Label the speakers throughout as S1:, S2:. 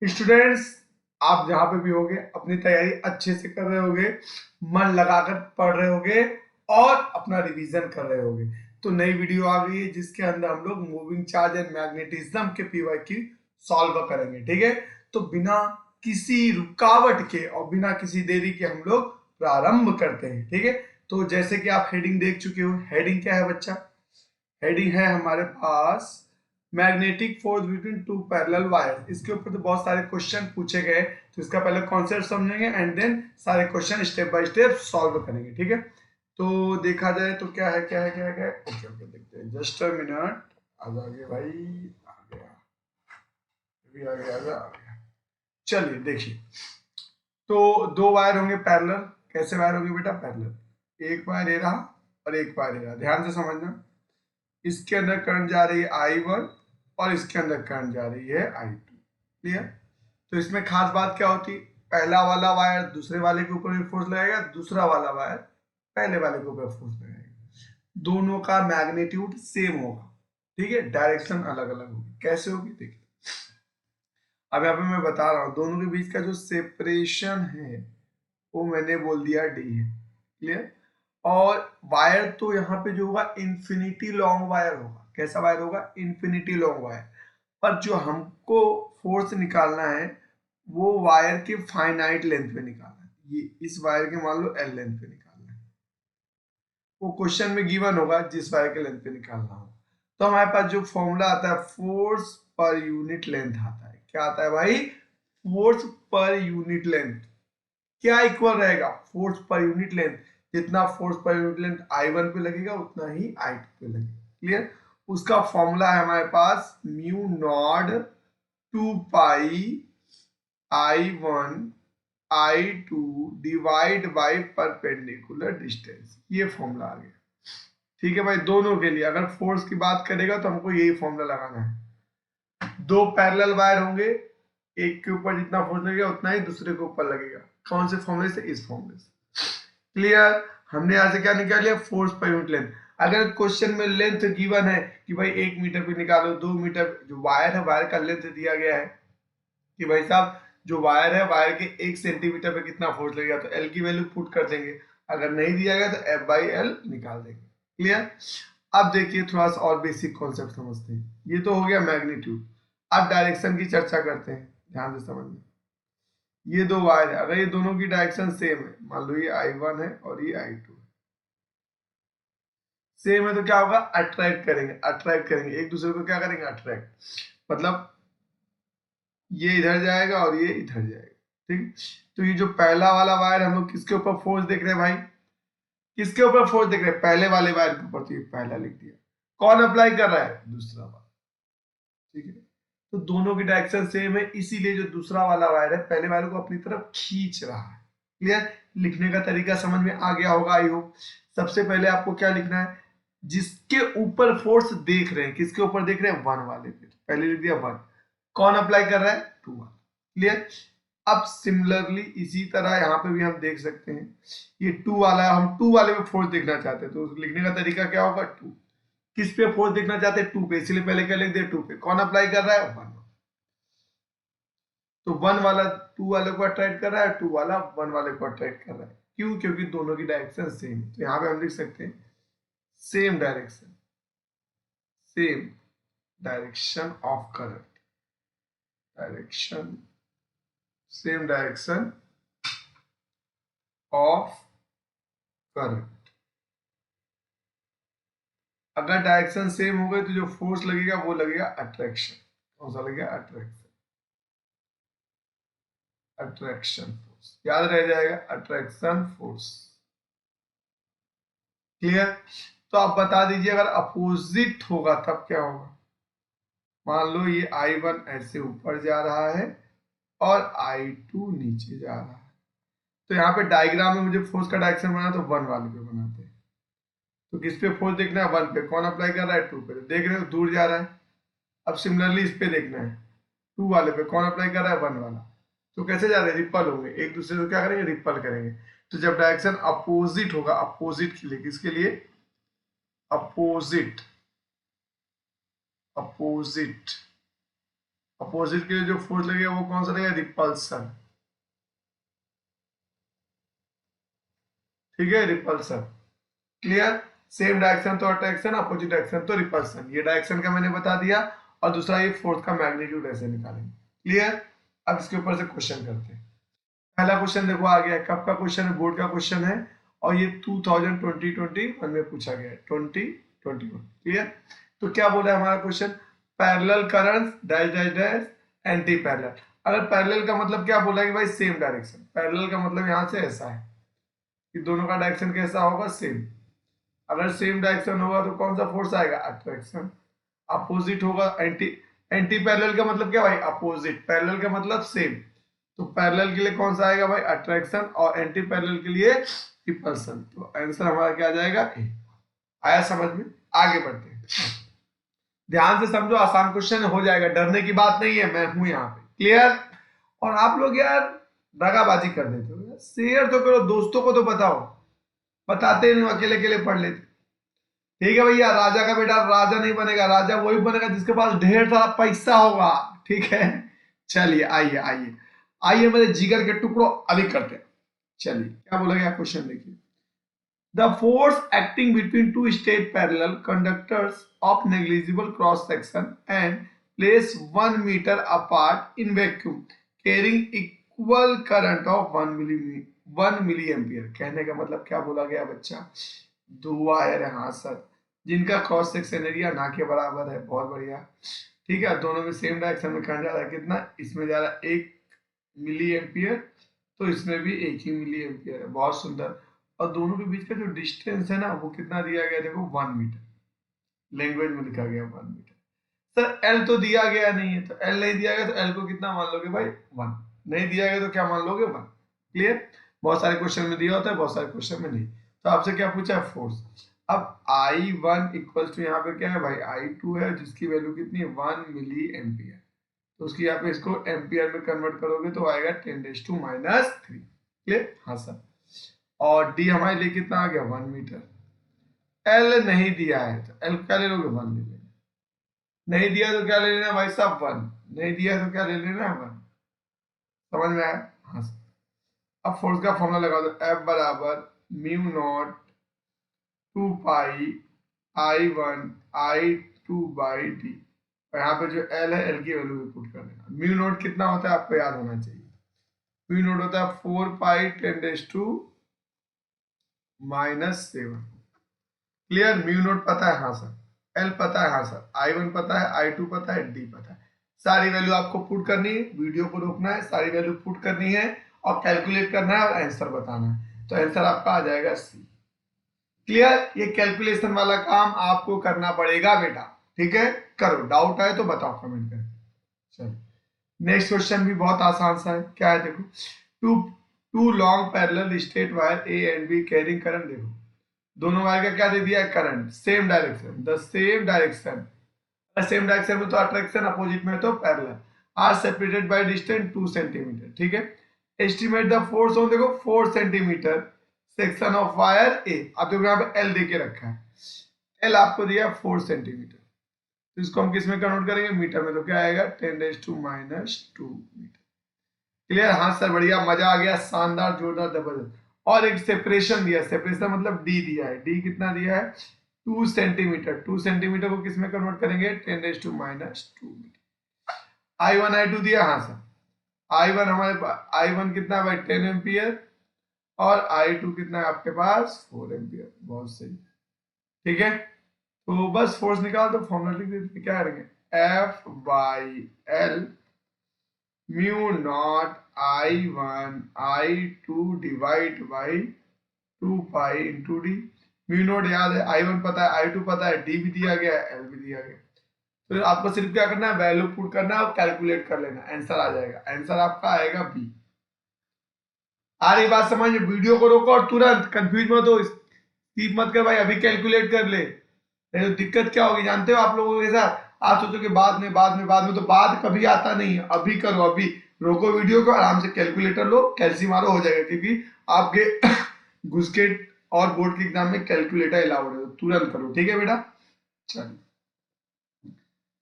S1: Students, आप जहां पे भी होगे अपनी तैयारी अच्छे से कर रहे होगे, मन लगाकर पढ़ रहे होगे और अपना रिवीजन कर रहे होगे। तो नई वीडियो आ गई है जिसके अंदर हम लोग मूविंग चार्ज एंड मैग्नेटिज्म के पीवाईक्यू सॉल्व करेंगे। ठीक है, तो बिना किसी रुकावट के और बिना किसी देरी के हम लोग प्रारंभ करते हैं। ठीक है, तो जैसे कि आप हेडिंग देख चुके हो, हेडिंग क्या है बच्चा? हेडिंग है हमारे पास magnetic force between two parallel wire. इसके ऊपर तो बहुत सारे क्वेश्चन पूछे गए, तो इसका पहले कॉन्सेप्ट समझेंगे एंड देन सारे question step by step solve करेंगे। ठीक है, तो देखा जाए तो क्या है क्या है क्या है क्या है। ओके ओके, देखते हैं, जस्ट अ मिनट। आ जाइए भाई, आ गया, अभी आ गया, आ गया। चलिए देखिए, तो दो वायर होंगे पैरेलल। कैसे वायर होंगे बेटा? पैरेलल, एक वायर ये रहा और एक वायर ये रहा। ध्यान से समझना, इसके अंदर करंट जा रही है I1 और इसके अंदर करंट जा रही है I2। क्लियर? तो इसमें खास बात क्या होती है? पहला वाला वायर दूसरे वाले के ऊपर भी फोर्स लगाएगा, दूसरा वाला वायर पहले वाले के ऊपर फोर्स लगाएगा। दोनों का मैग्नीट्यूड सेम होगा। ठीक है, डायरेक्शन अलग अलग होगी। कैसे होगी देखिए, अब यहाँ पे मैं बता रहा हूँ दोनों के बीच का जो सेपरेशन है वो मैंने बोल दिया D है। क्लियर? और वायर तो यहाँ पे जो होगा इंफिनिटी लॉन्ग वायर होगा। कैसा वायर होगा? Infinity long wire. पर जो हमको फोर्स निकालना है वो वायर के फाइनाइट लेंथ पे निकालना है। ये इस वायर के मान लो L लेंथ पे निकालना है। वो क्वेश्चन में गिवन होगा जिस वायर के लेंथ पे निकालना हो। तो हमारे पास जो फॉर्मूला आता है फोर्स पर यूनिट लेंथ आता है। क्या आता है भाई? Force per unit length. क्या इक्वल रहेगा? Force per unit length. जितना force per unit length I1 पे लगेगा उतना ही I2 पे लगेगा। क्लियर? उसका फॉर्मूला है हमारे पास mu not 2 pi I1 I2 divide by perpendicular distance. ये फॉर्मूला आ गया। ठीक है भाई, दोनों के लिए अगर फोर्स की बात करेगा तो हमको यही फॉर्मूला लगाना है। दो पैरेलल वायर होंगे, एक के ऊपर जितना फोर्स लगेगा उतना ही दूसरे के ऊपर लगेगा। कौन से फॉर्मूले से? इस फॉर्मूले से। क्लियर? हमने यहां से क्या निकाल लिया? Force per unit length. अगर क्वेश्चन में लेंथ गिवन है कि भाई 1 मीटर पे निकालो, 2 मीटर, जो वायर है वायर का लेंथ दिया गया है कि भाई साहब जो वायर है वायर के 1 सेंटीमीटर पे कितना फोर्स लगेगा, तो एल की वैल्यू पुट कर देंगे। अगर नहीं दिया गया तो एफ बाई एल निकाल देंगे। क्लियर? अब देखिए थोड़ा सा और बेसिक कॉन्सेप्ट समझते हैं। ये तो हो गया मैग्नीट्यूड। अब डायरेक्शन की चर्चा करते हैं, ध्यान से समझना। ये दो वायर है, अगर ये दोनों की डायरेक्शन सेम है, मान लो ये I1 है और ये I2 है, सेम है, तो क्या होगा? अट्रैक्ट करेंगे, अट्रैक्ट करेंगे एक दूसरे को। क्या करेंगे? अट्रैक्ट। मतलब ये इधर जाएगा और ये इधर जाएगा। ठीक, तो ये जो पहला वाला वायर हम लोग किसके ऊपर फोर्स देख रहे हैं भाई? किसके ऊपर फोर्स देख रहे हैं? पहले वाले वायर के ऊपर, तो ये पहला लिख दिया। कौन अप्लाई कर रहा है? दूसरा वाला। ठीक है, तो दोनों की डायरेक्शन सेम है, इसीलिए जो दूसरा वाला वायर है पहले वाले को अपनी तरफ खींच रहा है। क्लियर? लिखने का तरीका समझ में आ गया होगा आई होप। सबसे पहले आपको क्या लिखना है? जिसके ऊपर फोर्स देख रहे हैं, किसके ऊपर देख रहे हैं? 1 वाले पे, पहले लिख दिया 1। कौन अप्लाई कर रहा है? 2 वाला। क्लियर? अब सिमिलरली इसी तरह यहाँ पे भी हम देख सकते हैं, ये 2 वाला है, हम 2 वाले पे फोर्स देखना चाहते हैं, तो लिखने का तरीका क्या होगा? 2। किस पे फोर्स देखना चाहते हैं? 2 पे, इसलिए पहले क्या लिख दिया? 2 पे। कौन अप्लाई कर रहा है? 1। तो 1 वाला 2 वाले को अट्रैक्ट कर रहा है, 2 वाला 1 वाले को अट्रैक्ट कर रहा है। क्यों? क्योंकि दोनों की डायरेक्शन सेम। तो यहाँ पे हम लिख सकते हैं same direction, same direction of current, direction, same direction of current. अगर डायरेक्शन सेम हो गई तो जो फोर्स लगेगा वो लगेगा अट्रैक्शन। कौन सा लगेगा? Attraction, attraction force. याद रह जाएगा, अट्रैक्शन फोर्स। क्लियर? तो आप बता दीजिए अगर अपोजिट होगा तब क्या होगा? मान लो ये I1 ऐसे ऊपर जा रहा है और I2 नीचे जा रहा है, तो यहाँ पे डायग्राम में मुझे फोर्स का डायरेक्शन बनाना, तो 1 वाले पे बनाते हैं। तो किस पे फोर्स देखना है? 1 पे। कौन अप्लाई कर रहा है? 2 पे। तो देख रहे हो दूर जा रहा है। अब सिमिलरली इस पे देखना है, 2 वाले पे। कौन अप्लाई कर रहा है? 1 वाला। तो कैसे जा रहे हैं? रिपल होंगे, एक दूसरे को क्या करेंगे? रिपल करेंगे। तो जब डायरेक्शन अपोजिट होगा, अपोजिट के लिए, किसके लिए? अपोजिट, अपोजिट, अपोजिट के लिए जो फोर्स लगेगा वो कौन सा लगेगा, रिपल्सन। ठीक है, रिपल्सन। क्लियर। सेम डायरेक्शन तो अट्रैक्शन, अपोजिट डायरेक्शन तो रिपल्सन। ये डायरेक्शन का मैंने बता दिया, और दूसरा ये फोर्स का मैग्नीट्यूड ऐसे निकालेंगे। क्लियर। अब इसके ऊपर से क्वेश्चन करते हैं। पहला क्वेश्चन देखो आ गया, कब का क्वेश्चन है, बोर्ड का क्वेश्चन है, और ये 2021 में पूछा गया है, 2021। क्लियर। तो क्या बोला है हमारा question, parallel currents dash dash dash anti parallel. अगर पैरेलल का मतलब क्या बोला है कि भाई सेम डायरेक्शन, पैरेलल का मतलब यहाँ से ऐसा है कि दोनों का डायरेक्शन कैसा होगा, सेम। अगर सेम डायरेक्शन होगा तो कौन सा फोर्स आएगा, अट्रैक्शन। अपोजिट होगा एंटी, एंटी पैरेलल का मतलब क्या भाई, अपोजिट। पैरेलल का मतलब सेम, तो पैरेलल के लिए कौन सा आएगा भाई, अट्रैक्शन, और एंटी पैरेलल के लिए रिपल्सन। तो आंसर हमारा क्या आ जाएगा, ए। आया समझ में। आगे बढ़ते हैं, ध्यान से समझो, आसान क्वेश्चन हो जाएगा, डरने की बात नहीं है, मैं हूं यहाँ पे। क्लियर। और आप लोग यार दगाबाजी कर देते हो, शेयर तो करो, दोस्तों को तो बताओ, बताते नहीं, अकेले अकेले पढ़ लेते। ठीक है भैया, राजा का बेटा राजा नहीं बनेगा, राजा वही बनेगा जिसके पास ढेर सारा पैसा होगा। ठीक है, चलिए आइए आइए आइए, मेरे जिगर के टुकड़ों, अभी करते हैं। चलिए क्या बोला गया क्वेश्चन देखिए, the force acting between two straight parallel conductors of negligible cross section and place 1 metre apart in vacuum carrying equal current of 1 milli ampere. कहने का मतलब क्या बोला गया बच्चा, दो वायर है, हाँ सर, जिनका क्रॉस सेक्शन एरिया ना के बराबर है। बहुत बढ़िया। ठीक है, दोनों में सेम डायरेक्शन में करंट जा रहा है, कितना, इसमें जा रहा है 1 मिली एम्पियर, तो इसमें भी 1 ही मिली एम्पियर है। बहुत सुंदर। और दोनों के बीच का जो डिस्टेंस है ना, वो कितना दिया गया, देखो 1 मीटर, लैंग्वेज में लिखा गया 1 मीटर। सर एल तो दिया गया नहीं है, तो एल नहीं दिया गया तो एल को कितना मान लोगे भाई, 1। नहीं दिया गया तो क्या मान लोगे, 1। क्लियर। बहुत सारे क्वेश्चन में दिया होता है, बहुत सारे क्वेश्चन में नहीं। तो आपसे क्या पूछा है, फोर्स। अब I1 इक्वल टू यहाँ पे क्या है भाई, I2 है, जिसकी वैल्यू कितनी है, 1 मिली एम्पियर। तो उसकी यहाँ पे इसको एम्पियर में कन्वर्ट करोगे तो आएगा 10⁻³ क्लियर, हाँ सर। और डी हमारे लिए कितना आ गया, 1 मीटर। एल नहीं दिया है तो एल क्या ले लोगे, 1 ले लेना। नहीं दिया तो क्या ले लेना भाई साहब, 1। नहीं दिया तो क्या ले लेना, 1। समझ में आया, हाँ सर। अब फोर्स का फॉर्मूला लगा दो, एफ बराबर mu naught 2 pi I1 I2 by D. और यहाँ पे जो एल है, एल की वैल्यू भी पुट कर देना। म्यू नोट कितना होता है आपको याद होना चाहिए, म्यू नोट होता है 4 पाई 10⁻⁻⁷। क्लियर। म्यू नोट पता है, हाँ सर। एल पता है, हाँ सर। I1 पता है, I2 पता है, डी पता है। सारी वैल्यू आपको पुट करनी है, वीडियो को रोकना है, सारी वैल्यू पुट करनी है और कैलकुलेट करना है और आंसर बताना है। तो आंसर आपका आ जाएगा सी। क्लियर। ये कैलकुलेशन वाला काम आपको करना पड़ेगा बेटा, ठीक है। करो, डाउट आए तो बताओ कमेंट करके। चलो नेक्स्ट क्वेश्चन भी बहुत आसान सा है, क्या है देखो, two two long parallel straight wire A and B carrying current. देखो दोनों वायर का क्या दे दिया है, current, same direction, the same direction. Same direction में तो अट्रैक्शन, अपोजिट में तो parallel, are separated by distance 2 centimetre. ठीक है। एस्टिमेट द फोर्स ऑन, देखो 4 centimetre section of wire A. अब देखो यहाँ पे एल दे के रखा है, एल आपको दिया 4 सेंटीमीटर, तो इसको हम किस में कन्वर्ट करेंगे, मीटर में। तो क्या आएगा, 10⁻⁻² मीटर। क्लियर, हाँ सर, बढ़िया, मजा आ गया, शानदार, जोरदार, जबरदस्त। और एक सेपरेशन दिया, सेपरेशन मतलब डी दिया है, डी कितना दिया है, 2 सेंटीमीटर। 2 सेंटीमीटर को किस में कन्वर्ट करेंगे, 10⁻⁻² मीटर। I1 I2 दिया, हाँ सर। I1 हमारे पास, I1 कितना है भाई, 10 एम्पियर, और I2 कितना है आपके पास, 4 एम्पियर। बहुत सही, ठीक है। तो बस फोर्स निकाल दो, फॉर्मूला लिख देते, क्या करेंगे, F by L mu naught I1 I2 divide by 2 pi into D. Mu naught याद है, I1 पता है, I2 पता है, डी भी दिया गया है, एल भी दिया गया। तो आपको सिर्फ क्या करना है, वैल्यू पुट करना है और कैलकुलेट कर लेना, आंसर आ जाएगा। आंसर आपका आएगा बी। आ रही बात समझ, वीडियो को रोको और तुरंत, कंफ्यूज मत हो, स्किप मत कर भाई, अभी कैलकुलेट कर ले, नहीं तो दिक्कत क्या होगी जानते हो आप लोगों के साथ। आप सोचो कि बाद में, तो बाद कभी आता नहीं है, अभी करो, अभी रोको वीडियो को, आराम से कैलकुलेटर लो, कैलसी मारो, हो जाएगा। क्योंकि आपके घुस के और बोर्ड के एग्जाम में कैलकुलेटर अलाउड है, तो तुरंत करो, ठीक है बेटा। चलिए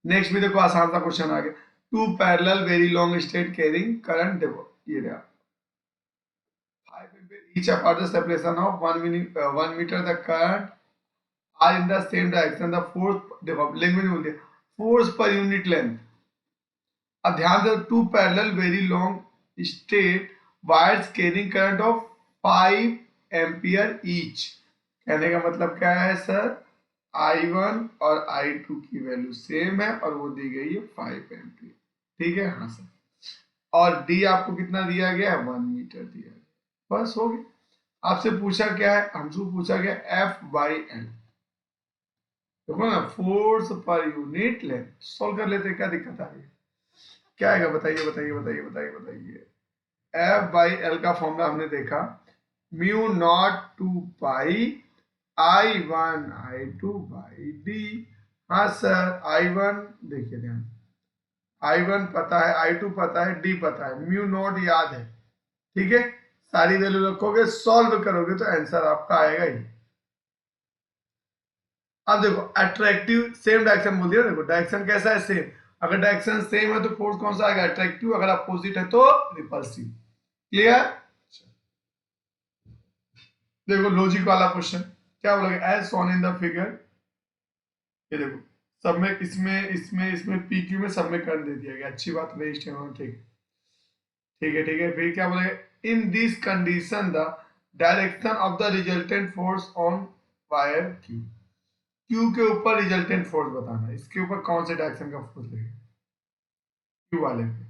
S1: नेक्स्ट भी देखो, आसान सा क्वेश्चन आ गया, two parallel very long straight carrying current, देखो ये रहा 5 ampere each apart, the separation of 1 meter, the current are in the same direction, the force, देखो लैंग्वेज में बोलते हैं फोर्स पर यूनिट लेंथ। अब ध्यान दो, two parallel very long straight wires carrying current of 5 ampere each. कहने का मतलब क्या है सर, I1 और I2 की वैल्यू सेम है और वो दी गई है 5 एम्पियर, ठीक है, हाँ सर। और डी आपको कितना दिया गया है, 1 मीटर दिया गया, बस हो गया। आपसे पूछा क्या है, हमसे पूछा गया एफ बाई एल, देखो ना force per unit length, solve कर लेते हैं, क्या दिक्कत आ रही है, क्या आएगा बताइए बताइए बताइए बताइए बताइए। एफ बाई एल का फॉर्मूला हमने देखा, mu naught two pi I1 I2 by D. हाँ सर, I1 देखिए ध्यान, I1 पता है, I2 पता है, D पता है, म्यू नॉट याद है, ठीक है। सारी वैल्यू रखोगे, सॉल्व करोगे तो आंसर आपका आएगा ही। अब देखो अट्रैक्टिव सेम डायरेक्शन बोल दिया, देखो डायरेक्शन कैसा है, सेम। अगर डायरेक्शन सेम है तो फोर्स कौन सा आएगा, अट्रैक्टिव। अगर अपोजिट है तो रिपल्सिव। क्लियर। देखो लॉजिक वाला क्वेश्चन क्या बोलोगे, as shown in the figure, ये देखो सब में इसमें इसमें इसमें पी क्यू में सब में करंट दे दिया गया, अच्छी बात नहीं, ठीक ठीक है ठीक है। फिर क्या बोलेगा, in this condition the direction of the resultant force on wire Q, Q के ऊपर रिजल्टेंट फोर्स बताना है, इसके ऊपर कौन से डायरेक्शन का फोर्स लगेगा, क्यू वाले पे।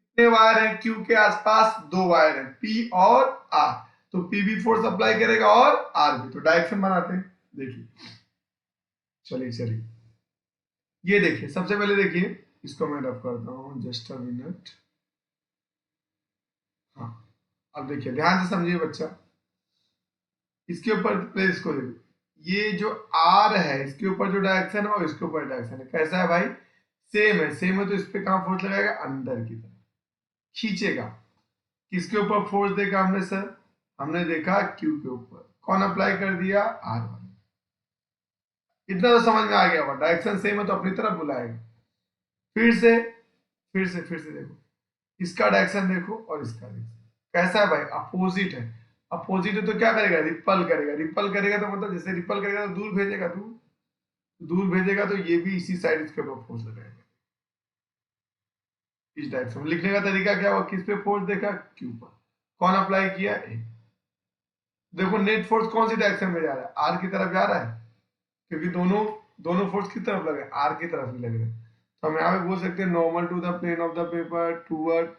S1: कितने वायर हैं क्यू के आसपास, दो वायर हैं पी और आर, तो पी भी फोर्स अप्लाई करेगा और आर भी, तो डायरेक्शन बनाते हैं, देखिए चलिए चलिए। ये देखिए सबसे पहले देखिए, इसको मैं रफ करता हूँ, जस्ट अ मिनट। हाँ अब देखिए ध्यान से समझिए बच्चा, इसके ऊपर पहले इसको देखो, ये जो आर है इसके ऊपर जो डायरेक्शन है और इसके ऊपर डायरेक्शन है, कैसा है भाई, सेम है, सेम है, तो इस पे कहां फोर्स लगाएगा, अंदर की तरफ खींचेगा। किसके ऊपर फोर्स देखा हमने सर, हमने देखा क्यू के ऊपर, कौन अप्लाई कर दिया, आर वाला। इतना तो समझ में आ गया होगा, डायरेक्शन सेम है तो अपनी तरफ बुलाएगा। फिर से देखो, इसका डायरेक्शन देखो और इसका डायरेक्शन कैसा है भाई, अपोजिट है। अपोजिट है तो क्या करेगा, रिपल करेगा, रिपल करेगा तो मतलब जैसे रिपल करेगा तो दूर भेजेगा, दूर भेजेगा, तो ये भी इसी साइड इसके ऊपर फोर्स लगाएगा, इस डायरेक्शन में। लिखने का तरीका क्या हुआ, किस पे फोर्स देखा, क्यू पर, कौन अप्लाई किया, ए। देखो नेट फोर्स कौन सी डायरेक्शन में जा रहा है, आर की तरफ जा रहा है, क्योंकि दोनों दोनों फोर्स की तरफ लगे, आर की तरफ ही लग रहे हैं। तो हम यहाँ पे बोल सकते हैं normal to the plane of the paper toward,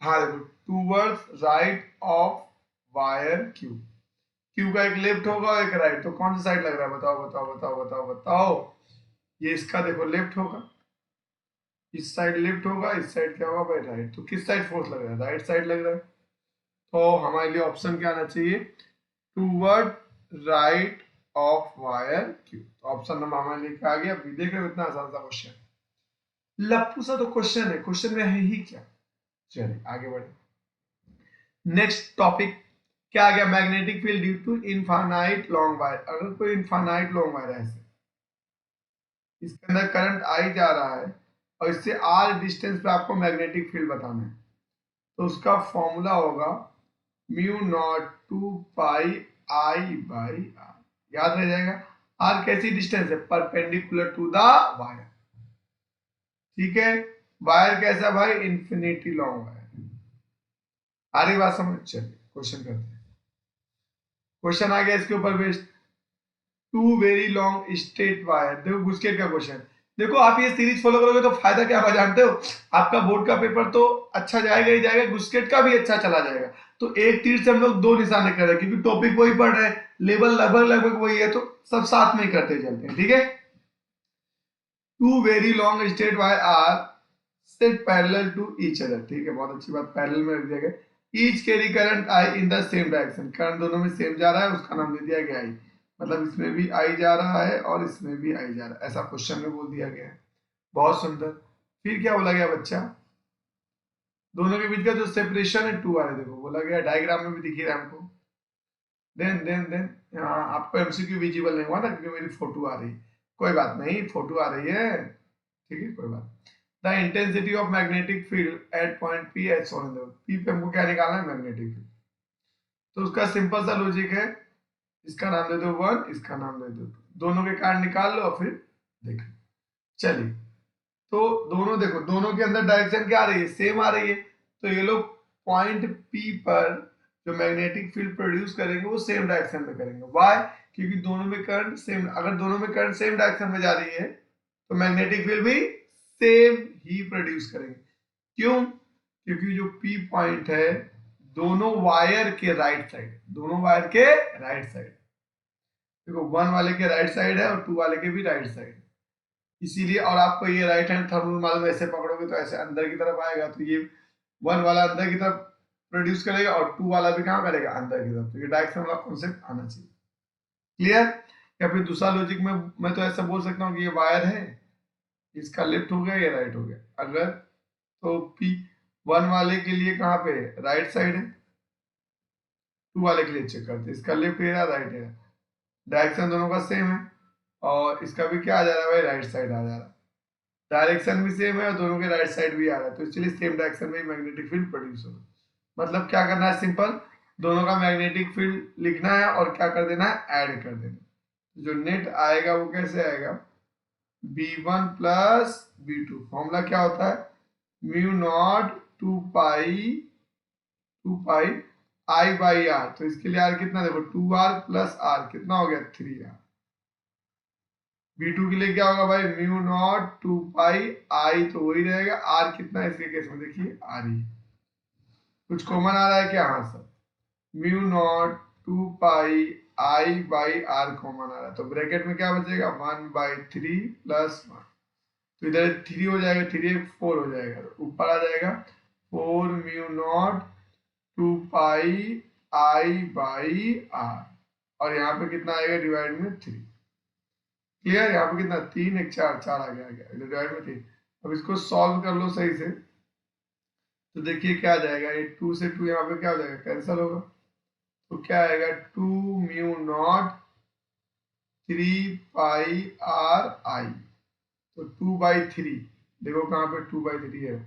S1: हाँ देखो towards right of wire Q, Q का एक लेफ्ट होगा और एक राइट, तो कौन सा साइड लग रहा है, बताओ बताओ बताओ बताओ बताओ। ये इसका देखो लेफ्ट होगा, इस साइड लेफ्ट होगा, इस साइड क्या होगा भाई, राइट। तो किस साइड फोर्स लग रहा है, राइट साइड लग रहा है, तो हमारे लिए ऑप्शन क्या आना चाहिए, toward right of wire Q. Option number हमारे लिए क्या आ गया, देख रहे हो इतना आसान सा क्वेश्चन, लप्पू सा तो क्वेश्चन है, क्वेश्चन में है ही क्या। चलिए आगे बढ़े, नेक्स्ट टॉपिक क्या आ गया, magnetic field due to infinite long wire. अगर कोई इनफाइनाइट लॉन्ग वायर है, इसके अंदर करंट आई जा रहा है और इससे आर डिस्टेंस पे आपको मैग्नेटिक फील्ड बताना है, तो उसका फॉर्मूला होगा mu naught two pi I by R, याद रह जाएगा। आर कैसी डिस्टेंस है, परपेंडिकुलर टू द वायर, ठीक है। वायर कैसा भाई, इंफिनिटी लॉन्ग वायर। आ रही बात समझ, चलिए क्वेश्चन करते हैं। क्वेश्चन आ गया इसके ऊपर based, two very long straight wire, देखो गुस्केट का क्वेश्चन। देखो आप ये सीरीज फॉलो करोगे तो फायदा क्या होगा जानते हो, आपका बोर्ड का पेपर तो अच्छा जाएगा ही जाएगा, गुस्केट का भी अच्छा चला जाएगा। तो एक तीर से हम लोग दो निशाने कर रहे हैं, क्योंकि टॉपिक वही पढ़ रहे हैं, लेवल लगभग लगभग वही है, तो सब साथ में ही करते चलते हैं, ठीक है। Two very long straight wire are set parallel to each other, ठीक है, बहुत अच्छी बात, पैरेलल में रख दिया गया। Each carry current I in the same direction, current दोनों में सेम जा रहा है, उसका नाम दे दिया गया आई, मतलब इसमें भी आई जा रहा है और इसमें भी आई जा रहा है, ऐसा क्वेश्चन में बोल दिया गया है। बहुत सुंदर। फिर क्या बोला गया बच्चा, दोनों के बीच का जो सेपरेशन है टू आ रहा है, देखो बोला गया, डायग्राम में भी दिखी रहा है हमको। देन यहाँ आपको एमसीक्यू विजिबल नहीं हुआ ना, क्योंकि मेरी फोटो आ रही है, कोई बात नहीं, फोटो आ रही है, ठीक है कोई बात। The intensity of magnetic field at point P as shown in the P पे हमको क्या निकालना है, मैग्नेटिक फील्ड। तो उसका सिंपल सा लॉजिक है, इसका नाम दे दो 1, इसका नाम दे दो 2, दोनों के कारण निकाल लो और फिर देखो। चलिए, तो दोनों देखो, दोनों के अंदर डायरेक्शन क्या आ रही है, सेम आ रही है। तो ये लोग पॉइंट पी पर जो मैग्नेटिक फील्ड प्रोड्यूस करेंगे वो सेम डायरेक्शन में करेंगे। व्हाई? क्योंकि दोनों में करंट सेम, अगर दोनों में करंट सेम डायरेक्शन में जा रही है तो मैग्नेटिक फील्ड भी सेम ही प्रोड्यूस करेंगे। क्यों? क्योंकि जो पी पॉइंट है दोनों वायर के राइट साइड, दोनों वायर के राइट साइड, देखो 1 वाले के राइट साइड है और 2 वाले के भी राइट साइड, इसीलिए। और आपको ये राइट हैंड थंब मालूम, ऐसे पकड़ोगे तो ऐसे अंदर की तरफ आएगा, तो ये 1 वाला अंदर की तरफ प्रोड्यूस करेगा और 2 वाला भी कहां करेगा, अंदर की तरफ। तो ये डायरेक्शन वाला कॉन्सेप्ट आना चाहिए। क्लियर? या फिर दूसरा लॉजिक में मैं तो ऐसा बोल सकता हूँ कि ये वायर है, इसका लेफ्ट हो गया, ये राइट हो गया। अगर तो पी 1 वाले के लिए कहां पे राइट साइड है, 2 वाले के लिए चेक करते हैं, इसका लेफ्ट है राइट है, डायरेक्शन दोनों का सेम है और इसका भी क्या आ जा रहा है भाई, राइट साइड आ जा रहा है। डायरेक्शन भी सेम है और दोनों के राइट साइड भी आ रहा है, तो इसलिए सेम डायरेक्शन में मैग्नेटिक फील्ड प्रोड्यूस होगा। मतलब क्या करना है, सिंपल, दोनों का मैग्नेटिक फील्ड लिखना है और क्या कर देना है, ऐड कर देना। जो नेट आएगा वो कैसे आएगा, b1 प्लस b2। फॉर्मूला क्या होता है, mu not 2 pi I by R. तो इसके लिए आर कितना, देखो 2r प्लस आर कितना हो गया, 3r। b2 के लिए क्या होगा भाई, म्यू नॉट 2 पाई आई, तो वही रहेगा, आर कितना इसके केस में देखिए आर ही। कुछ कॉमन आ रहा है क्या, हाँ sir, mu not 2 pi I by r common आ रहा है, तो ब्रैकेट में क्या बचेगा, 1/3 प्लस 1। तो इधर 3 हो जाएगा, 3 4 हो जाएगा, तो ऊपर आ जाएगा 4 mu not 2 pi I by R, और यहाँ पे कितना आएगा, डिवाइड में 3। क्लियर? यहाँ पे कितना, 3 1 4 4 आ गया डिवाइड में 3। अब इसको सॉल्व कर लो सही से, तो देखिए क्या आ जाएगा, ये 2 से 2 यहाँ पे क्या हो जाएगा, कैंसिल होगा। तो क्या आएगा, 2 म्यू नॉट 3 पाई आर आई, तो 2/3, देखो कहाँ पे 2/3 है,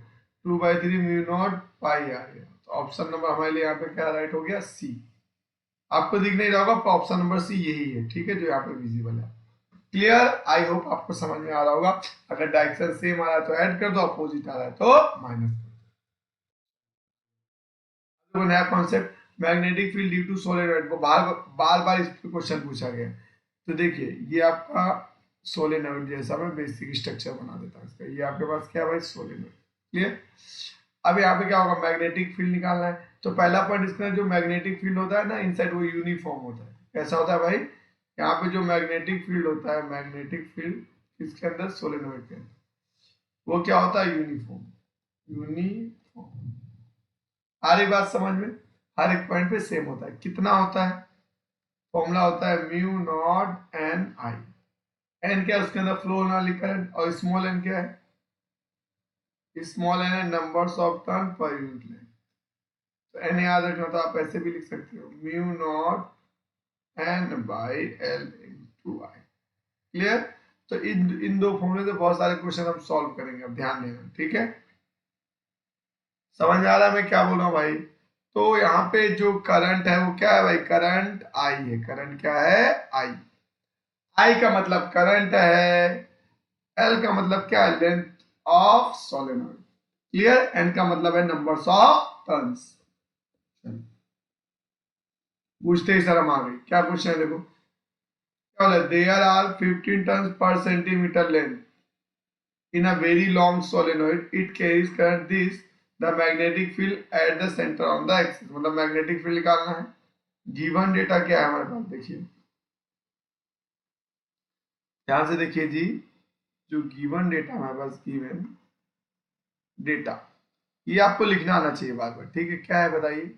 S1: 2/3 म्यू नॉट पाई आर है। तो ऑप्शन नंबर हमारे लिए यहाँ पे क्या राइट हो गया, सी। आपको दिख नहीं रहा होगा, ऑप्शन नंबर सी यही है, ठीक है, जो यहाँ पे विजिबल है। क्लियर? आई होप आपको समझ में आ रहा होगा। अगर डायरेक्शन सेम आ रहा है तो ऐड कर दो, अपोजिट आ रहा है तो माइनस कर दो। नया concept, magnetic field due to solenoid को बार बार इस पे क्वेश्चन पूछा गया। तो देखिए ये आपका सोलेनॉइड जैसा, मैं बेसिक स्ट्रक्चर बना देता हूँ इसका। ये आपके पास क्या है भाई, सोलेनॉइड। क्लियर? अब यहाँ पे क्या होगा, मैग्नेटिक फील्ड निकालना है। तो पहला पॉइंट, इसका जो मैग्नेटिक फील्ड होता है ना इनसाइड, वो यूनिफॉर्म होता है। कैसा होता है भाई, यहाँ पे जो मैग्नेटिक फील्ड होता है, मैग्नेटिक फील्ड इसके अंदर सोलेनॉइड के अंदर, वो क्या होता है, यूनिफॉर्म। यूनिफॉर्म आ रही बात समझ में? हर एक पॉइंट पे सेम होता है। कितना होता है, फॉर्मूला होता है mu not N I. N क्या है, उसके अंदर फ्लो होने वाली करंट, और स्मॉल एन क्या है, स्मॉल एन है नंबर्स ऑफ टर्न पर यूनिट लेंथ। तो एन याद रखना, तो आप ऐसे भी लिख सकते हो, mu not an by L into I. Clear? तो इन दो फॉर्मूले से बहुत सारे क्वेश्चन हम सॉल्व करेंगे, अब ध्यान देना, ठीक है। समझ आ रहा है मैं क्या बोल रहा हूँ भाई? तो यहाँ पे जो करंट है वो क्या है भाई, करंट आई है। करंट क्या है, आई। आई का मतलब करंट है, एल का मतलब क्या है, length of solenoid. Clear? N का मतलब है नंबर्स ऑफ टर्न्स। पूछते ही शर्म आ गई, क्या क्वेश्चन है देखो, क्या बोला, there are 15 turns per centimetre length in a very long solenoid, it carries current this, the magnetic field at the center on the axis। मतलब मैग्नेटिक फील्ड निकालना है। गिवन डेटा क्या है हमारे पास, देखिए ध्यान से देखिए जी, जो गिवन डेटा हमारे पास, गिवन डेटा, ये आपको लिखना आना चाहिए बार बार, ठीक है। क्या है बताइए,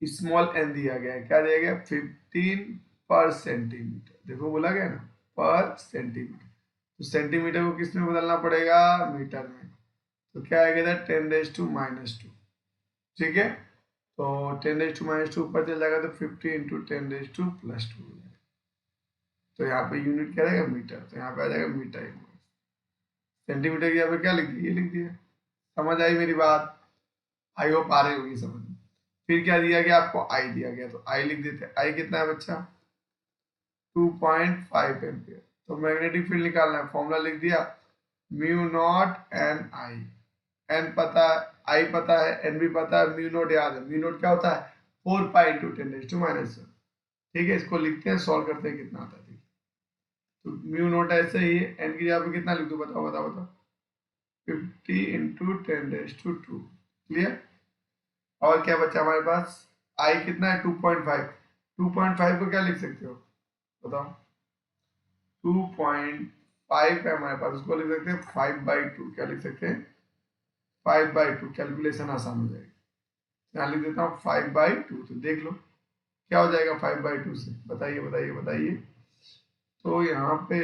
S1: स्मॉल एन दिया गया है, क्या दिया गया, 15 पर सेंटीमीटर। देखो बोला गया ना, पर सेंटीमीटर, तो सेंटीमीटर को किस में बदलना पड़ेगा, मीटर में। तो क्या आएगा इधर, 10⁻²। ठीक है, तो 10⁻² ऊपर चल जाएगा, तो 50 इंटू 10⁻²+2 हो जाएगा। तो यहाँ पे यूनिट क्या रहेगा, मीटर। तो यहाँ पे आ जाएगा मीटर इनवर्स। सेंटीमीटर की यहाँ पे क्या लिख दिया, ये लिख दिया। समझ आई मेरी बात? आई होप आ रही होगी समझ में। फिर क्या दिया गया आपको, आई दिया गया, तो आई लिख देते। आई कितना है बच्चा, 2.5 एम्पियर। तो मैग्नेटिक फील्ड निकालना है, फॉर्मूला लिख दिया, mu not N I. N पता है, आई पता है, एन भी पता है, म्यू नॉट याद है। म्यू नॉट क्या होता है, 4 पाई इंटू 10⁻⁻⁻। ठीक है, इसको लिखते हैं, सॉल्व करते हैं कितना आता है। ठीक, तो म्यू नॉट ऐसे ही है, एन की जगह पे कितना लिख दूं, बताओ बताओ बताओ, 50 इंटू 10⁻²। क्लियर? और क्या बचा हमारे पास, आई कितना है, 2.5। 2.5 को क्या लिख सकते हो बताओ, 2.5 है हमारे पास, उसको लिख सकते हैं 5/2। क्या लिख सकते हैं, 5/2। कैलकुलेशन आसान हो जाएगी। यहाँ लिख देता हूँ 5/2। तो देख लो क्या हो जाएगा 5/2 से, बताइए बताइए बताइए। तो यहाँ पे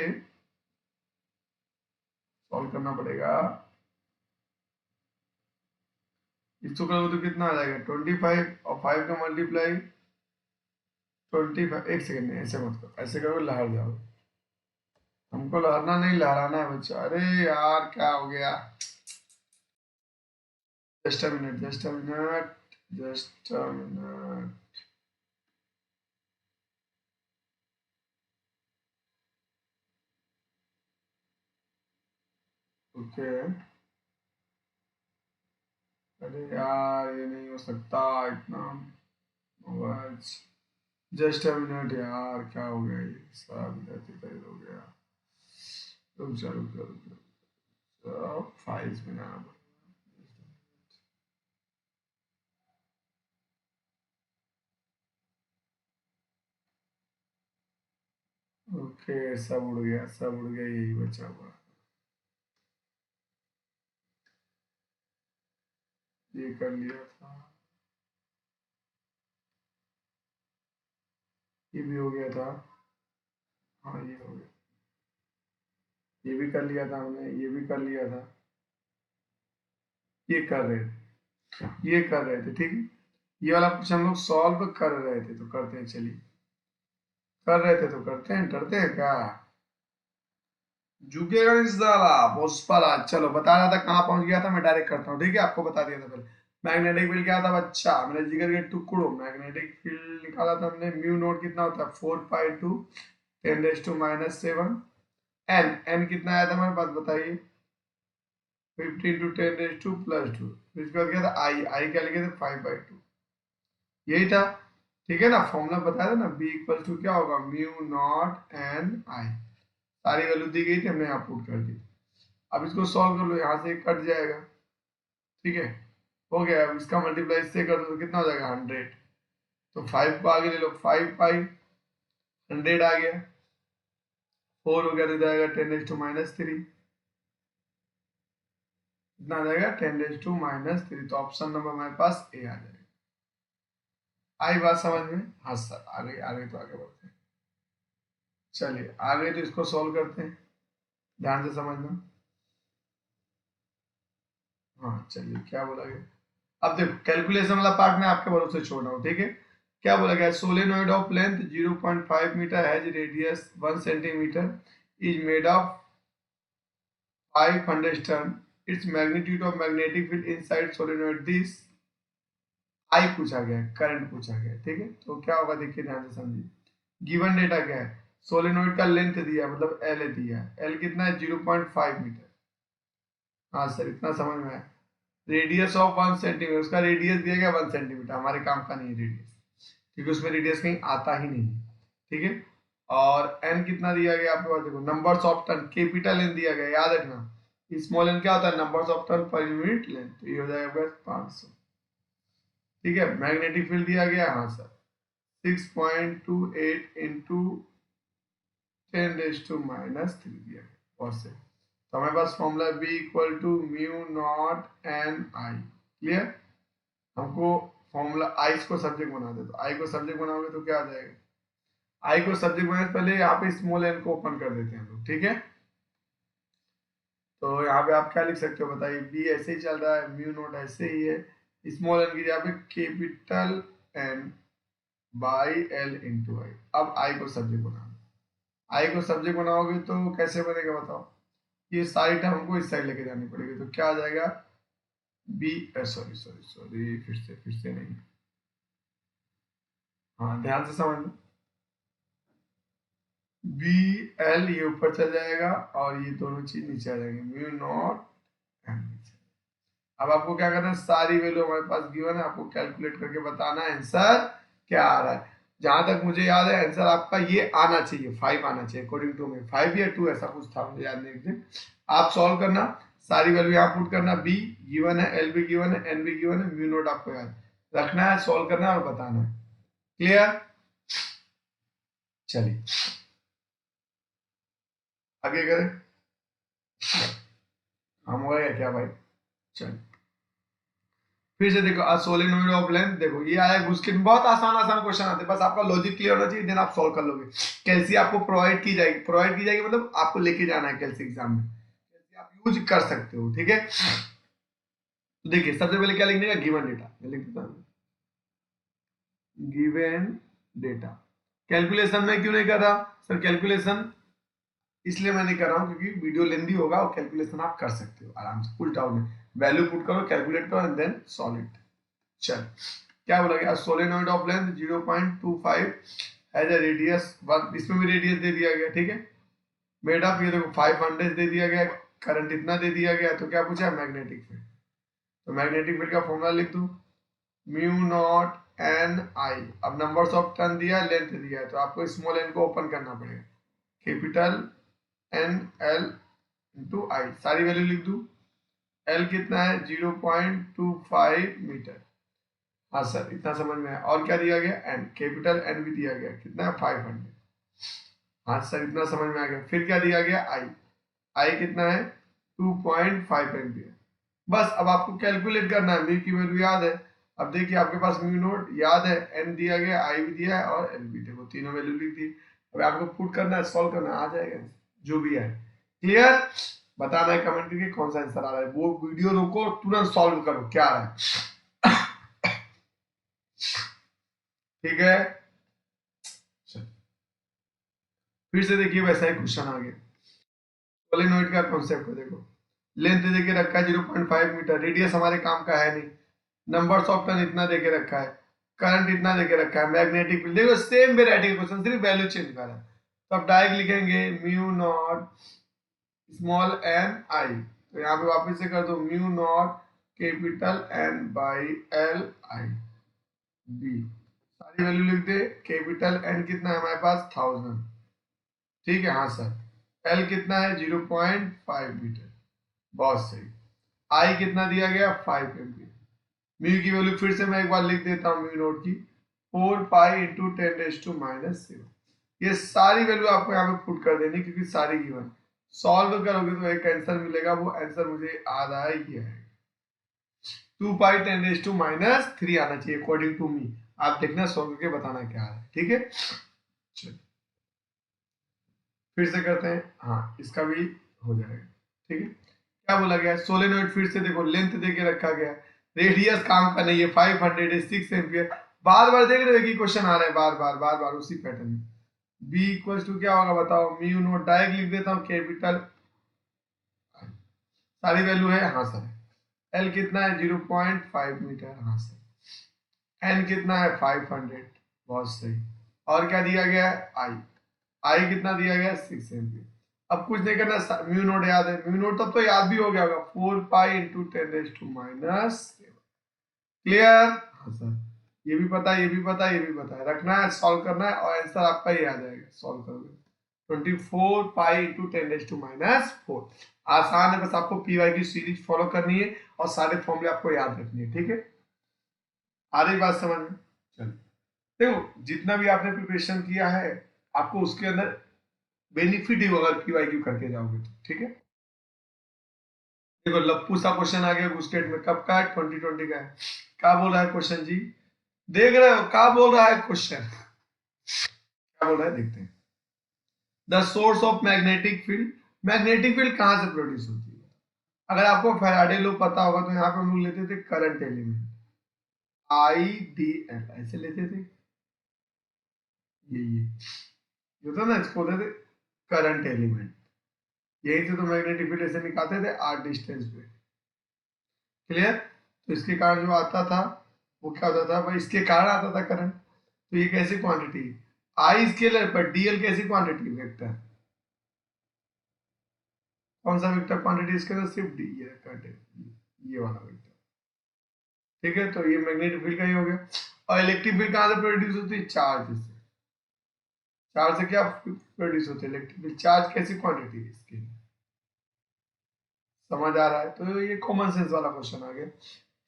S1: सॉल्व करना पड़ेगा, इसको करोगे तो कितना आ जाएगा, 25 और 5 का मल्टीप्लाई 25। एक सेकंड में ऐसे मत करो, ऐसे करोगे लहर जाओगे। हमको लहरना नहीं, लहराना है बच्चा। अरे यार क्या हो गया, just a minute, just a minute, just a minute. Okay, अरे यार ये नहीं हो सकता इतना आवाज। जस्ट अ मिनट यार, क्या हो गया, ये सारा विद्यार्थी हो गया। रुक जा रुक जा रुक जा, फाइल्स में आना पड़ेगा। ओके, सब उड़ गया, सब उड़ गया, यही बचा हुआ। ये कर लिया था, ये भी हो गया था। हाँ ये हो गया, ये भी कर लिया था हमने, ये भी कर लिया था, ये कर रहे थे, ये कर रहे थे। ठीक है, ये वाला कुछ हम लोग सॉल्व कर रहे थे, तो करते हैं, चलिए। कर रहे थे तो करते हैं, डरते हैं क्या, झुकेगा नहीं साला बोस पर। आज चलो, बता रहा था कहाँ पहुंच गया था, मैं डायरेक्ट करता हूँ। ठीक है, आपको बता दिया था पहले। मैग्नेटिक फील्ड क्या था बच्चा, मैंने जिगर के टुकड़ों, मैग्नेटिक फील्ड निकाला था हमने। म्यू नोट कितना होता है, 4 पाई 2 10⁻⁷। एन, एन कितना आया था हमारे पास बताइए, 50 × 10⁻²+2। इसके बाद क्या था, आई, आई क्या लिखे थे, 5/2। यही था। ठीक है ना, फॉर्मूला बताया था ना, बी इक्वल टू क्या होगा, म्यू नॉट एन आई। सारी वैल्यू दी गई थी, हमने यहाँ पुट कर दी। अब इसको सॉल्व कर लो, यहाँ से कट जाएगा। ठीक है, हो गया। अब इसका मल्टीप्लाई इससे कर दो तो कितना हो जाएगा, 100। तो 5 को आगे ले लो, 5/100 आ गया। 4 हो गया तो जाएगा 10⁻⁻3। कितना आ जाएगा, 10⁻⁻3। तो ऑप्शन नंबर हमारे पास ए आ जाएगा। आई बात समझ में? हाँ सर, आगे आगे तो आगे बढ़ते हैं। चलिए आगे तो इसको सॉल्व करते हैं, ध्यान से समझना। हाँ चलिए, क्या बोला गया, अब देखो कैलकुलेशन वाला पार्ट में आपके भरोसे छोड़ रहा हूँ। ठीक है, क्या बोला गया, solenoid of length 0.5 metre has radius 1 centimetre is made of 500 turns. It's magnitude of magnetic field inside solenoid this. आई पूछा गया, करंट पूछा गया। ठीक है, तो क्या होगा देखिए, ध्यान से समझिए। गिवन डेटा क्या है, सोलेनोइड का लेंथ दिया, मतलब एल दिया है। एल कितना है, 0.5 मीटर। हाँ सर, इतना समझ में आया। रेडियस ऑफ 1 सेंटीमीटर, उसका रेडियस दिया गया 1 सेंटीमीटर, हमारे काम का नहीं है रेडियस, क्योंकि उसमें रेडियस कहीं आता ही नहीं है। ठीक है, और एन कितना दिया गया आपके पास, देखो numbers of turn, capital N दिया गया, याद रखना। स्मॉल एन क्या होता है, numbers of turn per unit length. तो ये हो जाएगा बस 500। ठीक है, मैग्नेटिक फील्ड दिया गया, हाँ सर, 6.28 इंटू 10⁻³ दिया गया, और से। तो हमारे पास formula B equal to mu not N I. Clear? हमको फॉर्मूला आई को सब्जेक्ट बना दे, तो आई को सब्जेक्ट बनाओगे तो क्या आ जाएगा, आई को सब्जेक्ट बनाने से पहले यहाँ पे स्मॉल एन को ओपन कर देते हैं हम लोग। ठीक है, तो यहाँ पे आप क्या लिख सकते हो बताइए, बी ऐसे ही चल रहा है, म्यू नोट ऐसे ही है, स्मॉल एन की जगह पे capital N by L into I. अब आई को सब्जेक्ट बनाओ, आई को सब्जेक्ट बनाओगे तो कैसे बनेगा बताओ, ये सारी टर्म को इस साइड लेके जानी पड़ेगी, तो क्या आ जाएगा बी, सॉरी सॉरी सॉरी, फिर से नहीं, हाँ ध्यान से समझना, बी एल ये ऊपर चल जाएगा और ये दोनों चीज नीचे आ जाएंगे, म्यू नॉट एम नीचे। अब आपको क्या करना है, सारी वैल्यू हमारे पास गिवन है, आपको कैलकुलेट करके बताना है आंसर क्या आ रहा है। जहां तक मुझे याद है आंसर आपका ये आना चाहिए, 5 आना चाहिए अकॉर्डिंग टू मी, 5 या 2 ऐसा कुछ था, मुझे याद नहीं एग्जैक्ट। आप सॉल्व करना, सारी वैल्यू यहाँ पुट करना, बी गिवन है, एल भी गिवन है, एन भी गिवन है, म्यू नोट आपको याद रखना है, सॉल्व करना है और बताना है। क्लियर? चलिए आगे करें, हम हो गया क्या भाई? चलिए फिर से देखो, अ सोलेनोइड ऑफ लेंथ, देखो ये आया घुसके, बहुत आसान आसान क्वेश्चन आते हैं, बस आपका लॉजिक क्लियर होना चाहिए, देन आप सॉल्व कर लोगे। कैलसी आपको प्रोवाइड की जाएगी मतलब आपको लेके जाना है कैलसी एग्जाम में, कैलसी आप यूज कर सकते हो, ठीक है। तो देखिए सबसे पहले क्या लिखने का, गिवन डेटा, मैं लिख देता हूँ गिवन डेटा। कैलकुलेशन में क्यों नहीं कर रहा सर, कैलकुलेशन इसलिए मैं नहीं कर रहा हूँ क्योंकि वीडियो लेंदी होगा और कैलकुलेशन आप कर सकते हो आराम से, कुछ डाउट नहीं, वैल्यू पुट करो, कैलकुलेट करो एंड देन सॉल्व इट। चल क्या बोला गया, solenoid of length 0.25 has a radius, इसमें भी रेडियस दे दिया गया, ठीक है। मेड ऑफ, ये देखो 500 दे दिया गया, करंट इतना दे दिया गया, तो क्या पूछा है, मैग्नेटिक फील्ड। तो मैग्नेटिक फील्ड का फॉर्मूला लिख दूं, म्यू नॉट एन आई। अब नंबर्स ऑफ टर्न दिया, लेंथ दिया है, तो आपको स्मॉल एन को ओपन करना पड़ेगा, कैपिटल एन एल इंटू आई, सारी वैल्यू लिख दूं। एल कितना है 0.25 मीटर, हाँ सर इतना समझ में आया। और क्या दिया गया, एन, कैपिटल एन भी दिया गया, कितना है 500, हाँ सर इतना समझ में आ गया। फिर क्या दिया गया, आई, आई कितना है 2.5 एम्पियर। बस अब आपको कैलकुलेट करना है, म्यू की वैल्यू याद है, अब देखिए आपके पास म्यू नोट याद है, एन दिया गया, आई भी दिया है और एल भी, देखो तीनों वैल्यू लिख दी। अब आपको पुट करना है, सॉल्व करना है, आ जाएगा जो भी है। क्लियर? बताना है कमेंट करके कौन सा आंसर आ रहा है, वो वीडियो रोको, तुरंत सॉल्व करो क्या आ रहा है। ठीक है, फिर से देखिए वैसा ही क्वेश्चन आ गया। सोलेनोइड का कॉन्सेप्ट है, देखो लेंथ देके रखा है 0.5 मीटर, रेडियस हमारे काम का है नहीं, नंबर्स ऑफ टर्न इतना देके रखा है, करंट इतना देके रखा है, मैग्नेटिक फील्ड, देखो सेम वेराइटी का क्वेश्चन, सिर्फ वैल्यू चेंज कर रहा है। तो अब डायरेक्ट लिखेंगे mu naught small N I, तो यहाँ पे वापस से कर दो mu naught capital N by L I B, सारी वैल्यू लिख दे। कैपिटल एन कितना है हमारे पास 1000, ठीक है, हाँ सर। एल कितना है 0.5 मीटर, बहुत सही। आई कितना दिया गया 5 एम्पियर। म्यू की वैल्यू फिर से मैं एक बार लिख देता हूँ, म्यू नोट की 4 पाई इंटू 10⁻⁻⁷। ये सारी वैल्यू आपको यहाँ पे पुट कर देनी क्योंकि सारी गिवन। सॉल्व करोगे तो एक आंसर मिलेगा, वो आंसर मुझे आ रहा है, ये है 2 पाई 10⁻³ आना चाहिए अकॉर्डिंग टू मी। आप देखना सॉल्व करके बताना क्या है, ठीक है। चलिए फिर से करते हैं, हाँ इसका भी हो जाएगा, ठीक है। क्या बोला गया, सोलेनोइड फिर से देखो लेंथ देके रखा गया, रेडियस काम का नहीं है, 500 है, 6 एम्पियर। बार बार देख रहे हो कि क्वेश्चन आ रहा है, बार बार उसी पैटर्न में। बी इक्वल टू क्या होगा बताओ, म्यू नोट, डायरेक्ट लिख देता हूँ कैपिटल, सारी वैल्यू है, हाँ सर। एल कितना है 0.5 मीटर, हाँ सर। एन कितना है 500, बहुत सही। और क्या दिया गया है, आई, आई कितना दिया गया 6 एम्पियर। अब कुछ नहीं करना, म्यू नोट याद है, म्यू नोट तब तो याद भी हो गया होगा, 4 पाई इंटू 10⁻⁻�7। क्लियर? हाँ सर, ये भी पता है, ये भी पता है, ये भी पता है, रखना है, सॉल्व करना है और आंसर आपका ये आ जाएगा सॉल्व करोगे। 24 पाई इंटू 10⁻⁴ आसान है, बस आपको पीवाई की सीरीज फॉलो करनी है और सारे फॉर्मूले आपको याद रखनी है, ठीक है। आ रही बात समझ में? चलो देखो जितना भी आपने प्रिपरेशन किया है आपको उसके अंदर बेनिफिट ही होगा पीवाई क्यू करके जाओगे तो, ठीक है। देखो लप्पू सा क्वेश्चन आ गया गुस्टेट में, कब का है 2020 का है। क्या बोल रहा है क्वेश्चन जी, देख रहे हो क्या बोल रहा है क्वेश्चन, क्या बोल रहा है देखते हैं। The source of magnetic field, magnetic field कहां से प्रोड्यूस होती है। अगर आपको फैराडे लॉ पता होगा तो यहाँ पे हम लोग लेते थे current element, I D L ऐसे लेते थे, ये होता ना, इसको होते थे करंट एलिमेंट, यही से तो मैग्नेटिक फील्ड ऐसे निकालते थे r डिस्टेंस पे। क्लियर? तो इसके कारण जो आता था वो क्या होता था भाई, इसके कारण आता था करंट। तो ये कैसी क्वांटिटी, आई स्केलर पर dl कैसी क्वांटिटी, वेक्टर। कौन सा वेक्टर क्वांटिटी इसके अंदर, सिर्फ डी, ये ये वाला वेक्टर। ठीक है, तो ये मैग्नेटिक फील्ड का ही हो गया। और इलेक्ट्रिक फील्ड कहां से प्रोड्यूस होती है, चार्ज से। चार्ज से क्या प्रोड्यूस होते हैं, इलेक्ट्रिक फील्ड। चार्ज कैसी क्वांटिटी है इसकी, समझ आ रहा है? तो ये कॉमन सेंस वाला क्वेश्चन आ गया।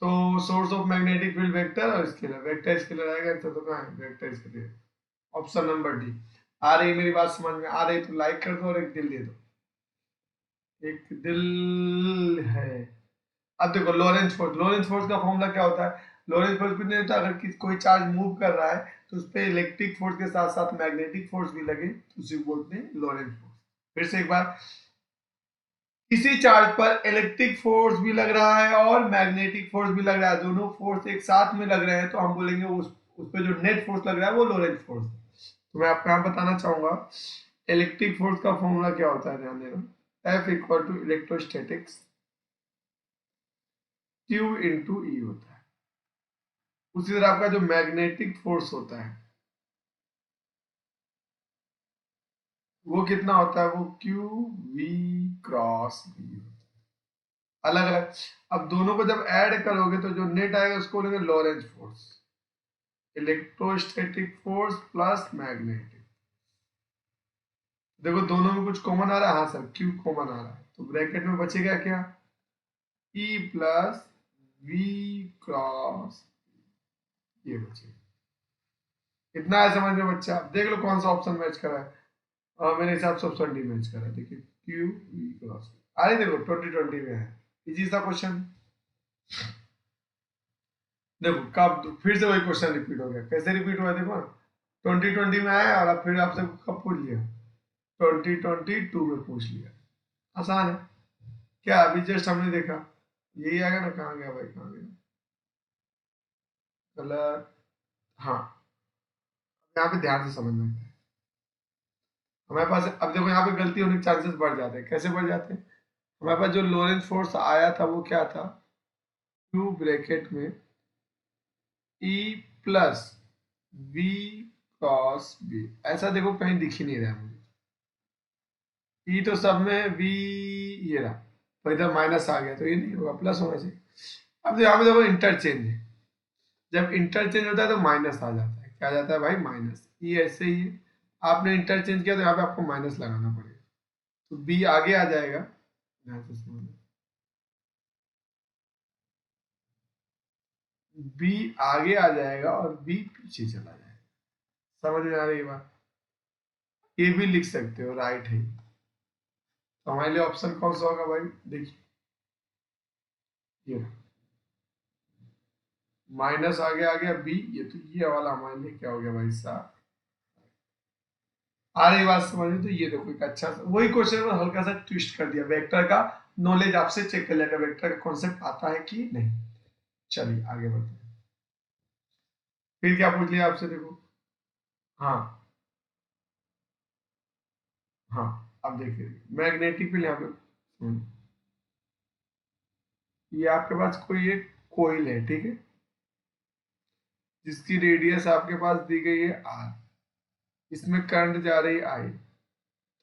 S1: तो source of magnetic field vector और स्केलर, वेक्टर स्केलर आएगा आंसर तो कहां है, vector scalar. Option number D. आ रही मेरी बात समझ में, आ रही तो लाइक कर दो और एक दिल दे दो, एक दिल है। अब देखो लॉरेंज फोर्स, लॉरेंज फोर्स का फॉर्मूला क्या होता है, लॉरेंज फोर्स कुछ नहीं होता, अगर कोई चार्ज मूव कर रहा है तो उस पर इलेक्ट्रिक फोर्स के साथ साथ मैग्नेटिक फोर्स भी लगे तो उसे बोलते हैं लॉरेंज फोर्स। फिर से एक बार, किसी चार्ज पर इलेक्ट्रिक फोर्स भी लग रहा है और मैग्नेटिक फोर्स भी लग रहा है, दोनों फोर्स एक साथ में लग रहे हैं, तो हम बोलेंगे उस पर जो नेट फोर्स लग रहा है वो लॉरेंज फोर्स। तो मैं आपको यहाँ बताना चाहूंगा इलेक्ट्रिक फोर्स का फॉर्मूला क्या होता है, ध्यान देना। F equal to electrostatics Q into E होता है। उसी तरह आपका जो मैग्नेटिक फोर्स होता है वो कितना होता है, वो क्यू वी क्रॉस वी होता है, अलग अलग। अब दोनों को जब ऐड करोगे तो जो नेट आएगा उसको बोलेंगे Lorentz force, electrostatic force plus magnetic. देखो दोनों में कुछ कॉमन आ रहा है, हाँ सर क्यू कॉमन आ रहा है, तो ब्रैकेट में बचेगा क्या, ई प्लस वी क्रॉस, ये बचेगा। इतना है समझ में बच्चा? देख लो कौन सा ऑप्शन मैच कर रहा है। मेरे हिसाब से ऑप्शन डी मैच कर रहा है। देखिए क्यू वी क्रॉस, अरे देखो 2020 में है, इजी सा क्वेश्चन। देखो कब फिर से वही क्वेश्चन रिपीट हो गया, कैसे रिपीट हुआ देखो ना, 2020 में आया और अब फिर आपसे कब पूछ लिया, 2022 में पूछ लिया। आसान है क्या, अभी जस्ट हमने देखा, यही आएगा ना, कहाँ गया भाई, कहाँ गया कलर, हाँ। यहाँ पे ध्यान से समझना है हमारे पास। अब देखो यहाँ पे गलती होने के चांसेस बढ़ जाते हैं, कैसे बढ़ जाते हैं, हमारे पास जो लोरेंज फोर्स आया था वो क्या था, क्यू ब्रैकेट में E plus V cross B, ऐसा देखो कहीं दिख ही नहीं रहा मुझे, ई तो सब में वी, ये रहा, तो इधर माइनस आ गया तो ये नहीं होगा, प्लस होना चाहिए। अब यहाँ पे देखो इंटरचेंज है, जब इंटरचेंज होता है तो माइनस आ जाता है, क्या आ जाता है भाई, माइनस। ये ऐसे ही है, आपने इंटरचेंज किया तो यहाँ पे आपको माइनस लगाना पड़ेगा, तो बी आगे आ जाएगा, ध्यान से समझना, बी आगे आ जाएगा और बी पीछे चला जाएगा। समझ में आ रही है बात? ये भी लिख सकते हो, राइट है। तो हमारे लिए ऑप्शन कौन सा होगा भाई, देखिए ये माइनस आगे आ गया बी, ये तो ये वाला हमारे लिए क्या हो गया भाई साहब, आ रही बात समझ में? तो ये देखो एक अच्छा वही क्वेश्चन में हल्का सा ट्विस्ट कर दिया, वेक्टर का नॉलेज आपसे चेक कर लेगा, वेक्टर का कॉन्सेप्ट आता है कि नहीं। चलिए आगे बढ़ते हैं, फिर क्या पूछ लिया आपसे, देखो हाँ, हाँ अब देखिए मैग्नेटिक फील्ड यहाँ पे ये आपके पास कोई एक कोयल है, ठीक है, जिसकी रेडियस आपके पास दी गई है आर, इसमें करंट जा रही है आई,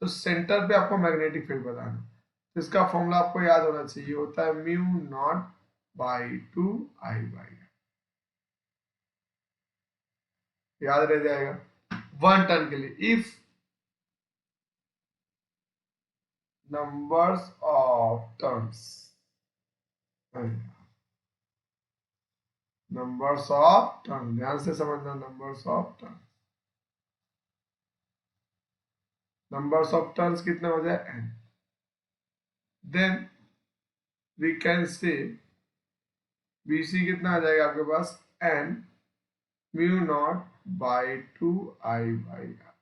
S1: तो सेंटर पे आपको मैग्नेटिक फील्ड बताना, तो इसका फॉर्मूला आपको याद होना चाहिए, होता है mu naught by two I by, याद रह जाएगा 1 टन के लिए। If numbers of turns, numbers of turn, ध्यान से समझना, numbers of turn, numbers of turns कितने हो जाए n, then we can say BC कितना आ जाएगा आपके पास, n mu naught by two I by R.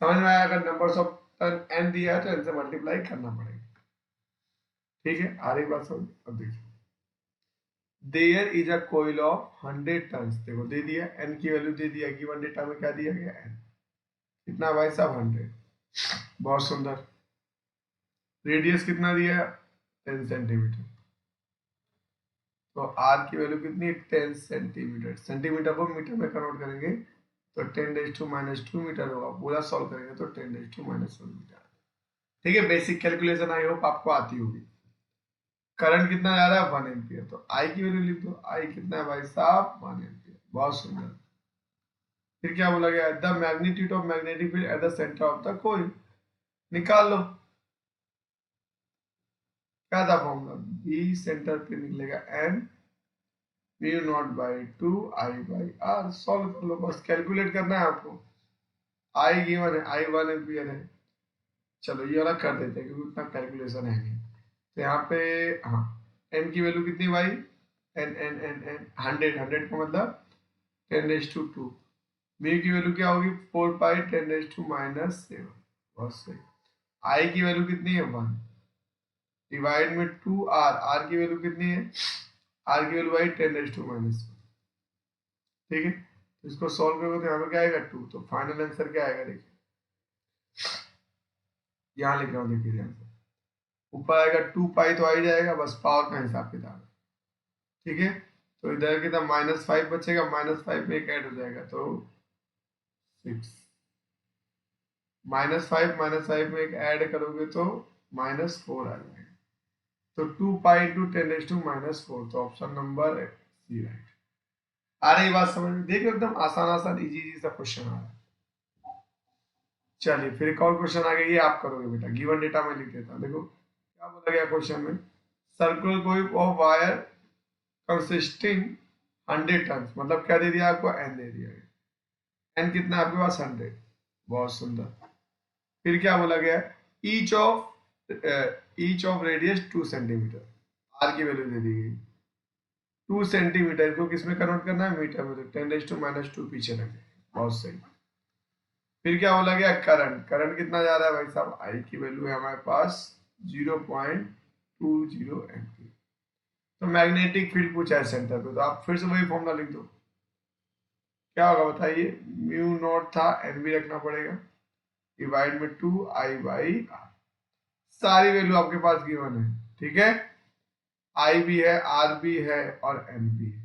S1: समझ में आया? अगर नंबर्स ऑफ टर्न n दिया है तो n से मल्टीप्लाई करना पड़ेगा, ठीक है, आ रही बात समझ? अब देखिए there is a coil of 100 turns, देखो दे दिया n की वैल्यू दे दिया, गिवन डेटा में क्या दिया गया n, कितना भाई साहब 100, बहुत सुंदर। रेडियस कितना दिया है 10 सेंटीमीटर, तो आर की वैल्यू कितनी है 10 सेंटीमीटर। सेंटीमीटर को मीटर में कन्वर्ट करेंगे तो 10⁻² मीटर होगा। पूरा सॉल्व करेंगे तो 10⁻1 मीटर। ठीक है, बेसिक कैलकुलेशन आई होप आपको आती होगी। करंट कितना जा रहा है 1 एम्पियर, तो आई की वैल्यू लिख दो। आई कितना है भाई साहब 1 एम्पियर। बहुत सुंदर। फिर क्या बोला गया, the magnitude of magnetic field at the centre of the coil, निकाल लो। क्या था फॉर्मूला, बी सेंटर पे निकलेगा N mu naught by 2 I by R. Solve कर लो, बस कैलकुलेट करना है आपको। आई गिवन है, आई 1 एम्पियर है। चलो ये वाला कर देते हैं क्योंकि उतना कैलकुलेशन है नहीं। तो यहाँ पे हाँ, एन की वैल्यू कितनी भाई, एन एन एन एन 100, 100 का मतलब 10⁻²। म्यू की वैल्यू क्या होगी 4 पाई 10⁻⁻7। बहुत सही। आई की वैल्यू कितनी है 1 डिवाइड में 2 आर, आर की वैल्यू कितनी है, आर की वैल्यू भाई 10⁻⁻1। ठीक है, तो इसको सॉल्व करोगे तो यहाँ पे क्या आएगा 2। तो फाइनल आंसर क्या आएगा देखिए, यहाँ लिख रहा हूँ देखिए ध्यान से। ऊपर आएगा 2 पाई तो आ ही जाएगा, बस पावर का हिसाब किताब है। ठीक है, तो इधर कितना -5 बचेगा, -5 में एक ऐड हो जाएगा तो 6। -5 में एक ऐड करोगे तो -4 आ जाएगा। तो 2 पाई इंटू 10⁻⁻4, तो ऑप्शन नंबर सी राइट। आ रही बात समझ में, देखो एकदम आसान आसान इजी इजी सा क्वेश्चन आ रहा है। चलिए फिर एक और क्वेश्चन आ गया, ये आप करोगे बेटा। गिवन डेटा में लिख देता हूँ। देखो क्या बोला गया क्वेश्चन में, circular coil of wire consisting 100 turn, मतलब क्या दे दिया आपको, एन दे दिया गया। एन कितना है आपके पास 100। बहुत सुंदर। फिर क्या बोला गया, each of radius 2 centimetre, R की वैल्यू दे दी गई 2 सेंटीमीटर को किसमें कन्वर्ट करना है, मीटर में, तो 10⁻⁻2 पीछे रखें। बहुत सही। फिर क्या बोला गया, करंट, करंट कितना जा रहा है भाई साहब, आई की वैल्यू है हमारे पास 0.20 एम्पीयर। तो मैग्नेटिक फील्ड पूछा है सेंटर पे, तो आप फिर से वही फॉर्मूला लिख दो। क्या होगा बताइए, म्यू नॉट था, एन भी रखना पड़ेगा, डिवाइड में 2 आई बाई आर। सारी वैल्यू आपके पास गिवन है। ठीक है, आई भी है, आर भी है और एन भी है।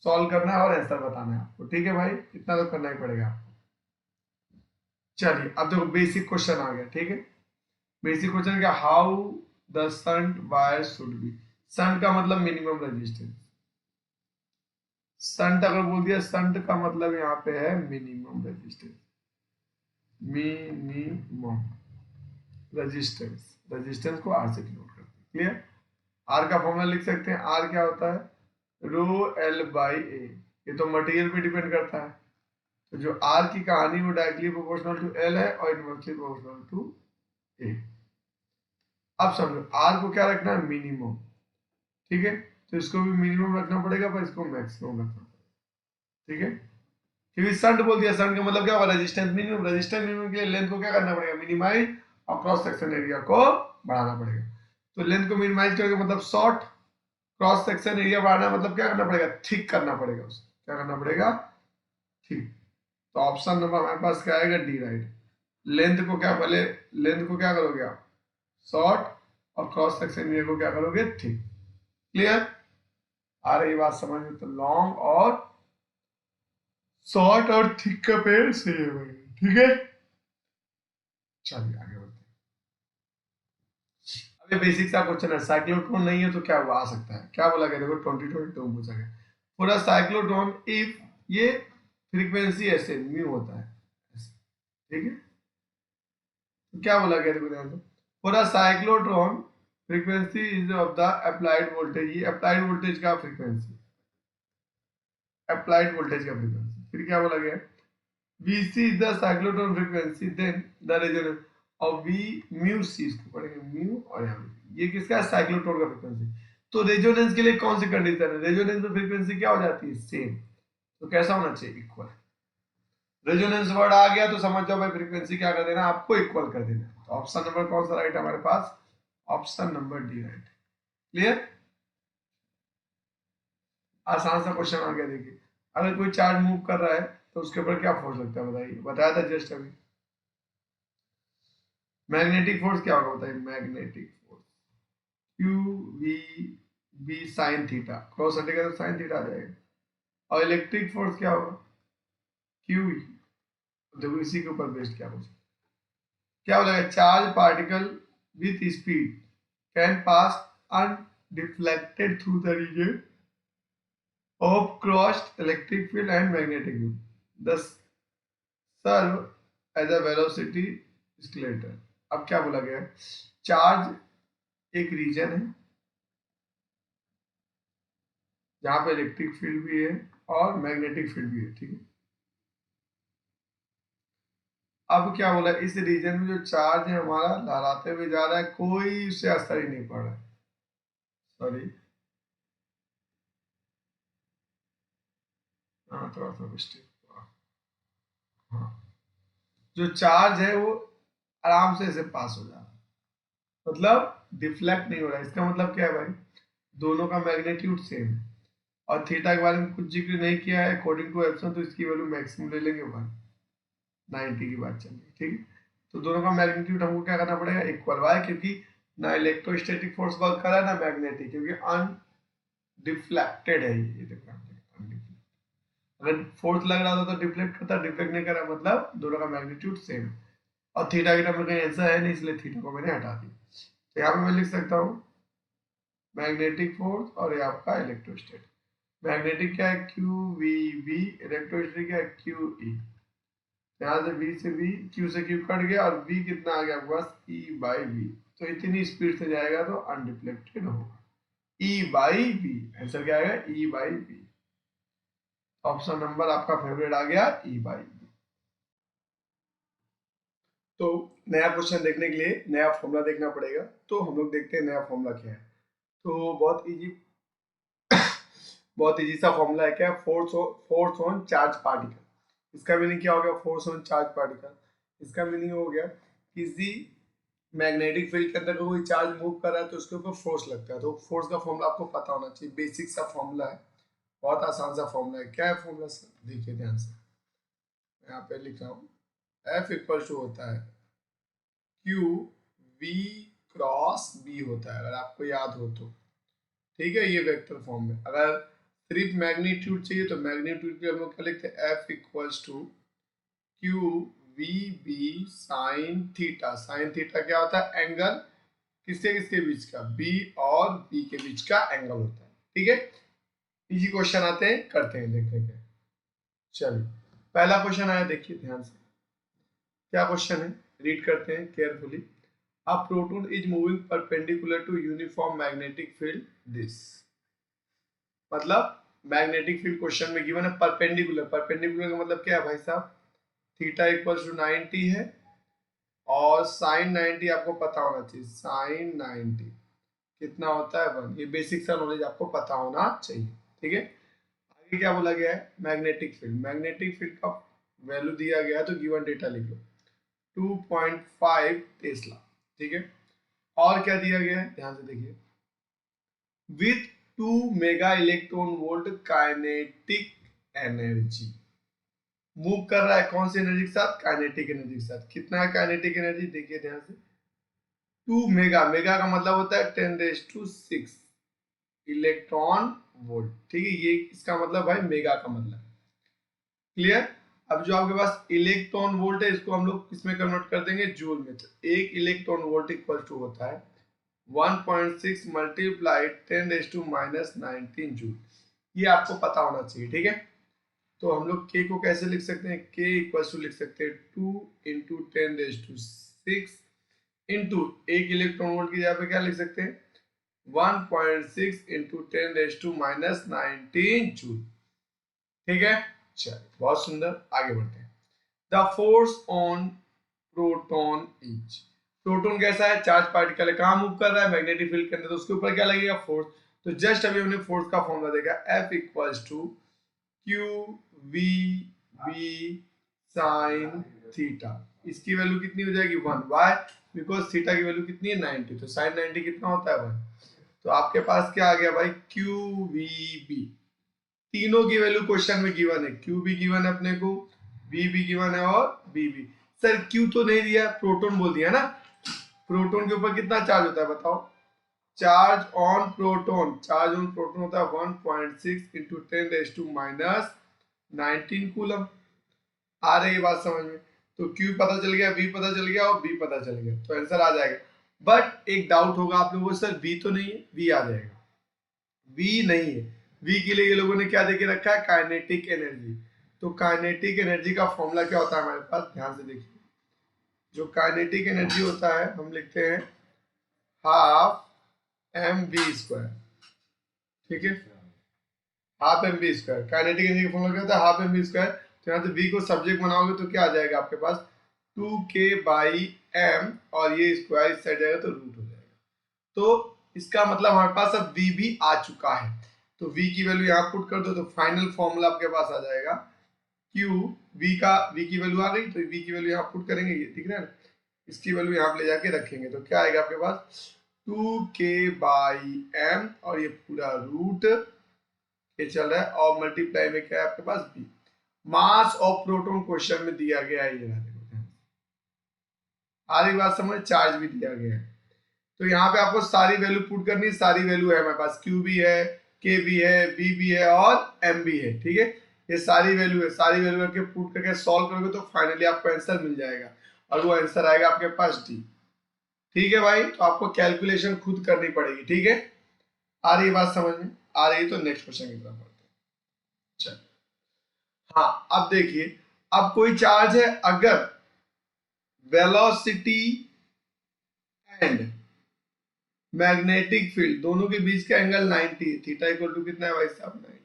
S1: सॉल्व करना है और आंसर बताना है आपको। ठीक है भाई, इतना तो करना ही पड़ेगा आपको। चलिए अब देखो बेसिक क्वेश्चन आ गया। ठीक है, बेसिक क्वेश्चन क्या, how the shunt wire should be. Shunt का मतलब मिनिमम रेजिस्टेंस। शंट अगर बोल दिया, शंट का मतलब यहाँ पे है minimum resistance, minimum resistance. Resistance को आर से डिनोट करते हैं। क्लियर, आर का फॉर्मूला लिख सकते हैं। आर क्या होता है, रो एल बाई ए। ये तो मटेरियल पे डिपेंड करता है, तो जो आर की कहानी वो डायरेक्टली प्रोपोर्शनल टू एल है और इनवर्सली प्रोपोर्शनल टू ए। अब समझो आर को क्या रखना है, मिनिमम। ठीक है, तो इसको भी मिनिमम रखना पड़ेगा पर इसको मैक्सिमम रखना पड़ेगा। ठीक है, क्योंकि शंट बोल दिया, शंट का मतलब क्या होगा, रेजिस्टेंस मिनिमम। रेजिस्टेंस मिनिमम के लिए लेंथ को क्या करना पड़ेगा, मिनिमाइज, और क्रॉस सेक्शन एरिया को बढ़ाना पड़ेगा। तो लेंथ को मिनिमाइज करोगे मतलब शॉर्ट, क्रॉस सेक्शन एरिया बढ़ाना मतलब क्या करना पड़ेगा, थिक करना पड़ेगा उसको। क्या करना पड़ेगा, थिक। तो ऑप्शन नंबर हमारे पास क्या आएगा, डी राइट। लेंथ को क्या, पहले लेंथ को क्या करोगे आप, शॉर्ट, और क्रॉस सेक्शन एरिया को क्या करोगे, थिक। क्लियर, आ रही बात समझ में। तो लॉन्ग और शॉर्ट और थिक का पेड़ सेम है। ठीक है, चलिए आगे बढ़ते हैं। अभी बेसिक सा क्वेश्चन है, साइक्लोट्रॉन नहीं है तो क्या हुआ, आ सकता है। क्या बोला गया देखो, 2022 में पूछा गया। पूरा साइक्लोट्रॉन इफ ये फ्रीक्वेंसी ऐसे म्यू होता है ऐसे। ठीक है, तो क्या बोला गया देखो ध्यान से, पूरा cyclotron frequency is of the applied voltage. ये अप्लाइड वोल्टेज का फ्रीक्वेंसी, अप्लाइड वोल्टेज का फ्रीक्वेंसी। फिर क्या बोला गया, Vc is the cyclotron frequency, then the resonance और V mu C, इसको पढ़ेंगे म्यू, और यहाँ पे ये किसका है, साइक्लोट्रॉन का फ्रीक्वेंसी। तो रेजोनेंस के लिए कौन सी कंडीशन है, रेजोनेंस में फ्रीक्वेंसी क्या हो जाती है, सेम। तो कैसा होना चाहिए, इक्वल। रेजोनेंस वर्ड आ गया तो समझ जाओ भाई फ्रीक्वेंसी क्या कर देना, आपको इक्वल कर देना। तो ऑप्शन नंबर कौन सा राइट है हमारे पास, option number D right. Clear, आसान सा क्वेश्चन आ गया। देखिए अगर कोई चार्ज मूव कर रहा है तो उसके ऊपर क्या फोर्स लगता है बताइए, बताया था जस्ट अभी। मैग्नेटिक फोर्स क्या होगा बताइए, magnetic Q V B sine theta, cross हटेगा तो साइन थीटा आ जाएगा। और इलेक्ट्रिक फोर्स क्या होगा, क्यू ई। देखो इसी के ऊपर बेस्ड क्या बोलेगा, क्या बोलेगा, charge particle with speed can pass undeflected through the region of crossed electric field and magnetic field, thus serve as a velocity escalator। अब क्या बोला गया, चार्ज एक रीजन है जहां पे इलेक्ट्रिक फील्ड भी है और मैग्नेटिक फील्ड भी है, ठीक है। अब क्या बोला, इस रीजन में जो चार्ज है हमारा लहराते हुए जा रहा है, कोई उससे असर ही नहीं पड़ रहा है, सॉरी हाँ थोड़ा सा मिस्टेक, हाँ जो चार्ज है वो आराम से ऐसे पास हो जा रहा है, मतलब डिफ्लेक्ट नहीं हो रहा है। इसका मतलब क्या है भाई, दोनों का मैग्नीट्यूड सेम है। और थीटा के बारे में कुछ जिक्र नहीं किया है अकॉर्डिंग टू एप्सन, तो इसकी वैल्यू मैक्सिमम ले लेंगे 190 की बात चल रही है, ठीक है। तो दोनों का मैग्नीट्यूड हमको क्या करना पड़ेगा, इक्वल। वाई, क्योंकि ना इलेक्ट्रोस्टैटिक फोर्स वर्क कर रहा है ना मैग्नेटिक, क्योंकि अनडिफ्लेक्टेड है ये देखो, अगर फोर्स लग रहा होता तो डिफ्लेक्ट करता, डिफ्लेक्ट नहीं कर रहा मतलब दोनों का मैग्नीट्यूड सेम है। और थीटा की टर्म में कहीं आंसर है नहीं, इसलिए थीटा को मैंने हटा दिया। तो यहाँ पे मैं लिख सकता हूँ मैग्नेटिक फोर्स और ये आपका इलेक्ट्रोस्टैटिक। मैग्नेटिक क्या है, क्यू वी बी, इलेक्ट्रोस्टैटिक क्या है, क्यू ई। यहाँ से v से v, q से q कट गया और v कितना आ गया आपके पास, e बाई वी। तो इतनी स्पीड से जाएगा तो अनडिफ्लेक्टेड होगा, e बाई वी। आंसर क्या आएगा, e by V. Option number आपका फेवरेट आ गया, e बाई वी। तो नया क्वेश्चन देखने के लिए नया फॉर्मूला देखना पड़ेगा, तो हम लोग देखते हैं नया फॉर्मूला क्या है। तो बहुत इजी सा फॉर्मूला है, क्या, फोर्स ऑन चार्ज पार्टिकल। इसका मीनिंग क्या हो गया, फोर्स ऑन चार्ज पार्टिकल, इसका मीनिंग हो गया किसी मैग्नेटिक फील्ड के अंदर कोई चार्ज मूव कर रहा है तो उसके ऊपर फोर्स लगता है। तो फोर्स का फॉर्मूला आपको पता होना चाहिए, बेसिक सा फॉर्मूला है, बहुत आसान सा फॉर्मूला है। क्या है फॉर्मूला सर, देखिए ध्यान से, यहाँ पे लिख रहा हूँ, F इक्वल टू होता है Q V क्रॉस B होता है, अगर आपको याद हो तो, ठीक है। ये वेक्टर फॉर्म में अगर सिर्फ मैग्नीट्यूड चाहिए तो मैग्नीट्यूड के हम लोग क्या लिखते हैं, F equals to Q V B sine theta. Sine theta क्या होता है, एंगल किसके किसके बीच का, बी और बी के बीच का एंगल होता है, ठीक है। इजी क्वेश्चन आते हैं, करते हैं, देखते हैं। चलिए पहला क्वेश्चन आया, देखिए ध्यान से, क्या क्वेश्चन है, रीड करते हैं carefully. A proton is moving perpendicular to uniform magnetic field this। मतलब मैग्नेटिक फील्ड क्वेश्चन में गिवन है परपेंडिकुलर। परपेंडिकुलर का मतलब क्या है भाई साहब, थीटा इक्वल्स टू 90 है और साइन 90 आपको पता होना चाहिए, साइन 90 कितना होता है 1। ये बेसिक सा नॉलेज आपको पता होना चाहिए, ठीक है। आगे क्या बोला गया है, मैग्नेटिक फील्ड। मैग्नेटिक फील्ड का वैल्यू दिया गया है तो गिवन डेटा लिख लो, 2.5 टेस्ला, ठीक है। और क्या दिया गया है, ध्यान से देखिए, with 2 mega electron volt kinetic energy. Move कर रहा है कौन सी एनर्जी के साथ, काइनेटिक एनर्जी के साथ। कितना है काइनेटिक एनर्जी, देखिए ध्यान से, 2 मेगा, मेगा का मतलब होता है 10⁶ इलेक्ट्रॉन वोल्ट, ठीक है। ये इसका मतलब भाई मेगा का मतलब, क्लियर। अब जो आपके पास इलेक्ट्रॉन वोल्ट है इसको हम लोग किसमें कन्वर्ट कर देंगे, जूल में। तो एक इलेक्ट्रॉन वोल्ट इक्वल टू होता है 1.6 मल्टीप्लाई 10⁻⁻19 जूल। ये आपको पता होना चाहिए, ठीक है। तो हम लोग के को कैसे लिख सकते हैं, के इक्वल टू लिख सकते हैं 2 इंटू 10⁶ इंटू एक इलेक्ट्रॉन वोल्ट की जगह पे क्या लिख सकते हैं, 1.6 इंटू 10⁻⁻19 जूल, ठीक है। चलिए बहुत सुंदर, आगे बढ़ते हैं। The force on proton is. Proton कैसा है, चार्ज पार्टिकल है, कहाँ मूव कर रहा है, मैग्नेटिक फील्ड के अंदर, तो उसके ऊपर क्या लगेगा, फोर्स। तो जस्ट अभी हमने फोर्स का फॉर्मूला देखा, F equals to Q V B sine theta. इसकी वैल्यू कितनी हो जाएगी 1। वाई, बिकॉज थीटा की वैल्यू कितनी है 90, तो साइन 90 कितना होता है 1। तो आपके पास क्या आ गया भाई, क्यू वी बी। तीनों की वैल्यू क्वेश्चन में गिवन है, क्यू भी गिवन है अपने को, बी भी गिवन है और बी भी। सर क्यू तो नहीं दिया, प्रोटॉन बोल दिया ना। प्रोटॉन के ऊपर कितना चार्ज होता है बताओ, charge on proton, charge on proton होता है 1.6 इंटू 10⁻19 कूलम। आ रही है बात समझ में? तो Q पता चल गया, V पता चल गया और B पता चल गया, तो आंसर आ जाएगा। बट एक डाउट होगा आप लोगों को, सर V तो नहीं है? V आ जाएगा, V नहीं है। V के लिए ये लोगों ने क्या देके रखा है? Kinetic energy. तो काइनेटिक एनर्जी का फॉर्मूला क्या होता है हमारे पास? ध्यान से देखिए, जो काइनेटिक एनर्जी होता है हम लिखते हैं हाफ mv²। ठीक है, हाफ mv²। काइनेटिक एनर्जी का फॉर्मूला क्या होता है? Half mv²। तो यहाँ से v को सब्जेक्ट बनाओगे तो क्या आ जाएगा आपके पास? 2k/m, और ये स्क्वायर इस साइड जाएगा तो रूट हो जाएगा। तो इसका मतलब हमारे पास अब v भी आ चुका है। तो v की वैल्यू यहाँ पुट कर दो तो फाइनल फॉर्मूला आपके पास आ जाएगा q। v की वैल्यू आ गई तो v की वैल्यू यहाँ पुट करेंगे, ये दिख रहा है ना, इसकी वैल्यू यहाँ पे ले जाके रखेंगे तो क्या आएगा आपके पास? 2k/m, और ये पूरा रूट ये चल रहा है, और मल्टीप्लाई में क्या है आपके पास? b। Mass of proton question में दिया गया है, ये देखो, आ रही बात समझ? चार्ज भी दिया गया है, तो यहाँ पे आपको सारी वैल्यू पुट करनी है। सारी वैल्यू है हमारे पास, Q भी है, K भी है, B भी है और M भी है। ठीक है, ये सारी वैल्यू है, सारी वैल्यू करके पुट करके सॉल्व करोगे तो फाइनली आपको आंसर मिल जाएगा, और वो आंसर आएगा आपके पास D। ठीक है भाई, तो आपको कैलकुलेशन खुद करनी पड़ेगी। ठीक है, आ रही बात समझ में? आ रही, तो नेक्स्ट क्वेश्चन की तरफ बढ़ते हैं। चल, हाँ, अब देखिए, अब कोई चार्ज है, अगर वेलोसिटी एंड मैग्नेटिक फील्ड दोनों के बीच का एंगल 90 है, थीटा इक्वल टू कितना है भाई साहब? 90।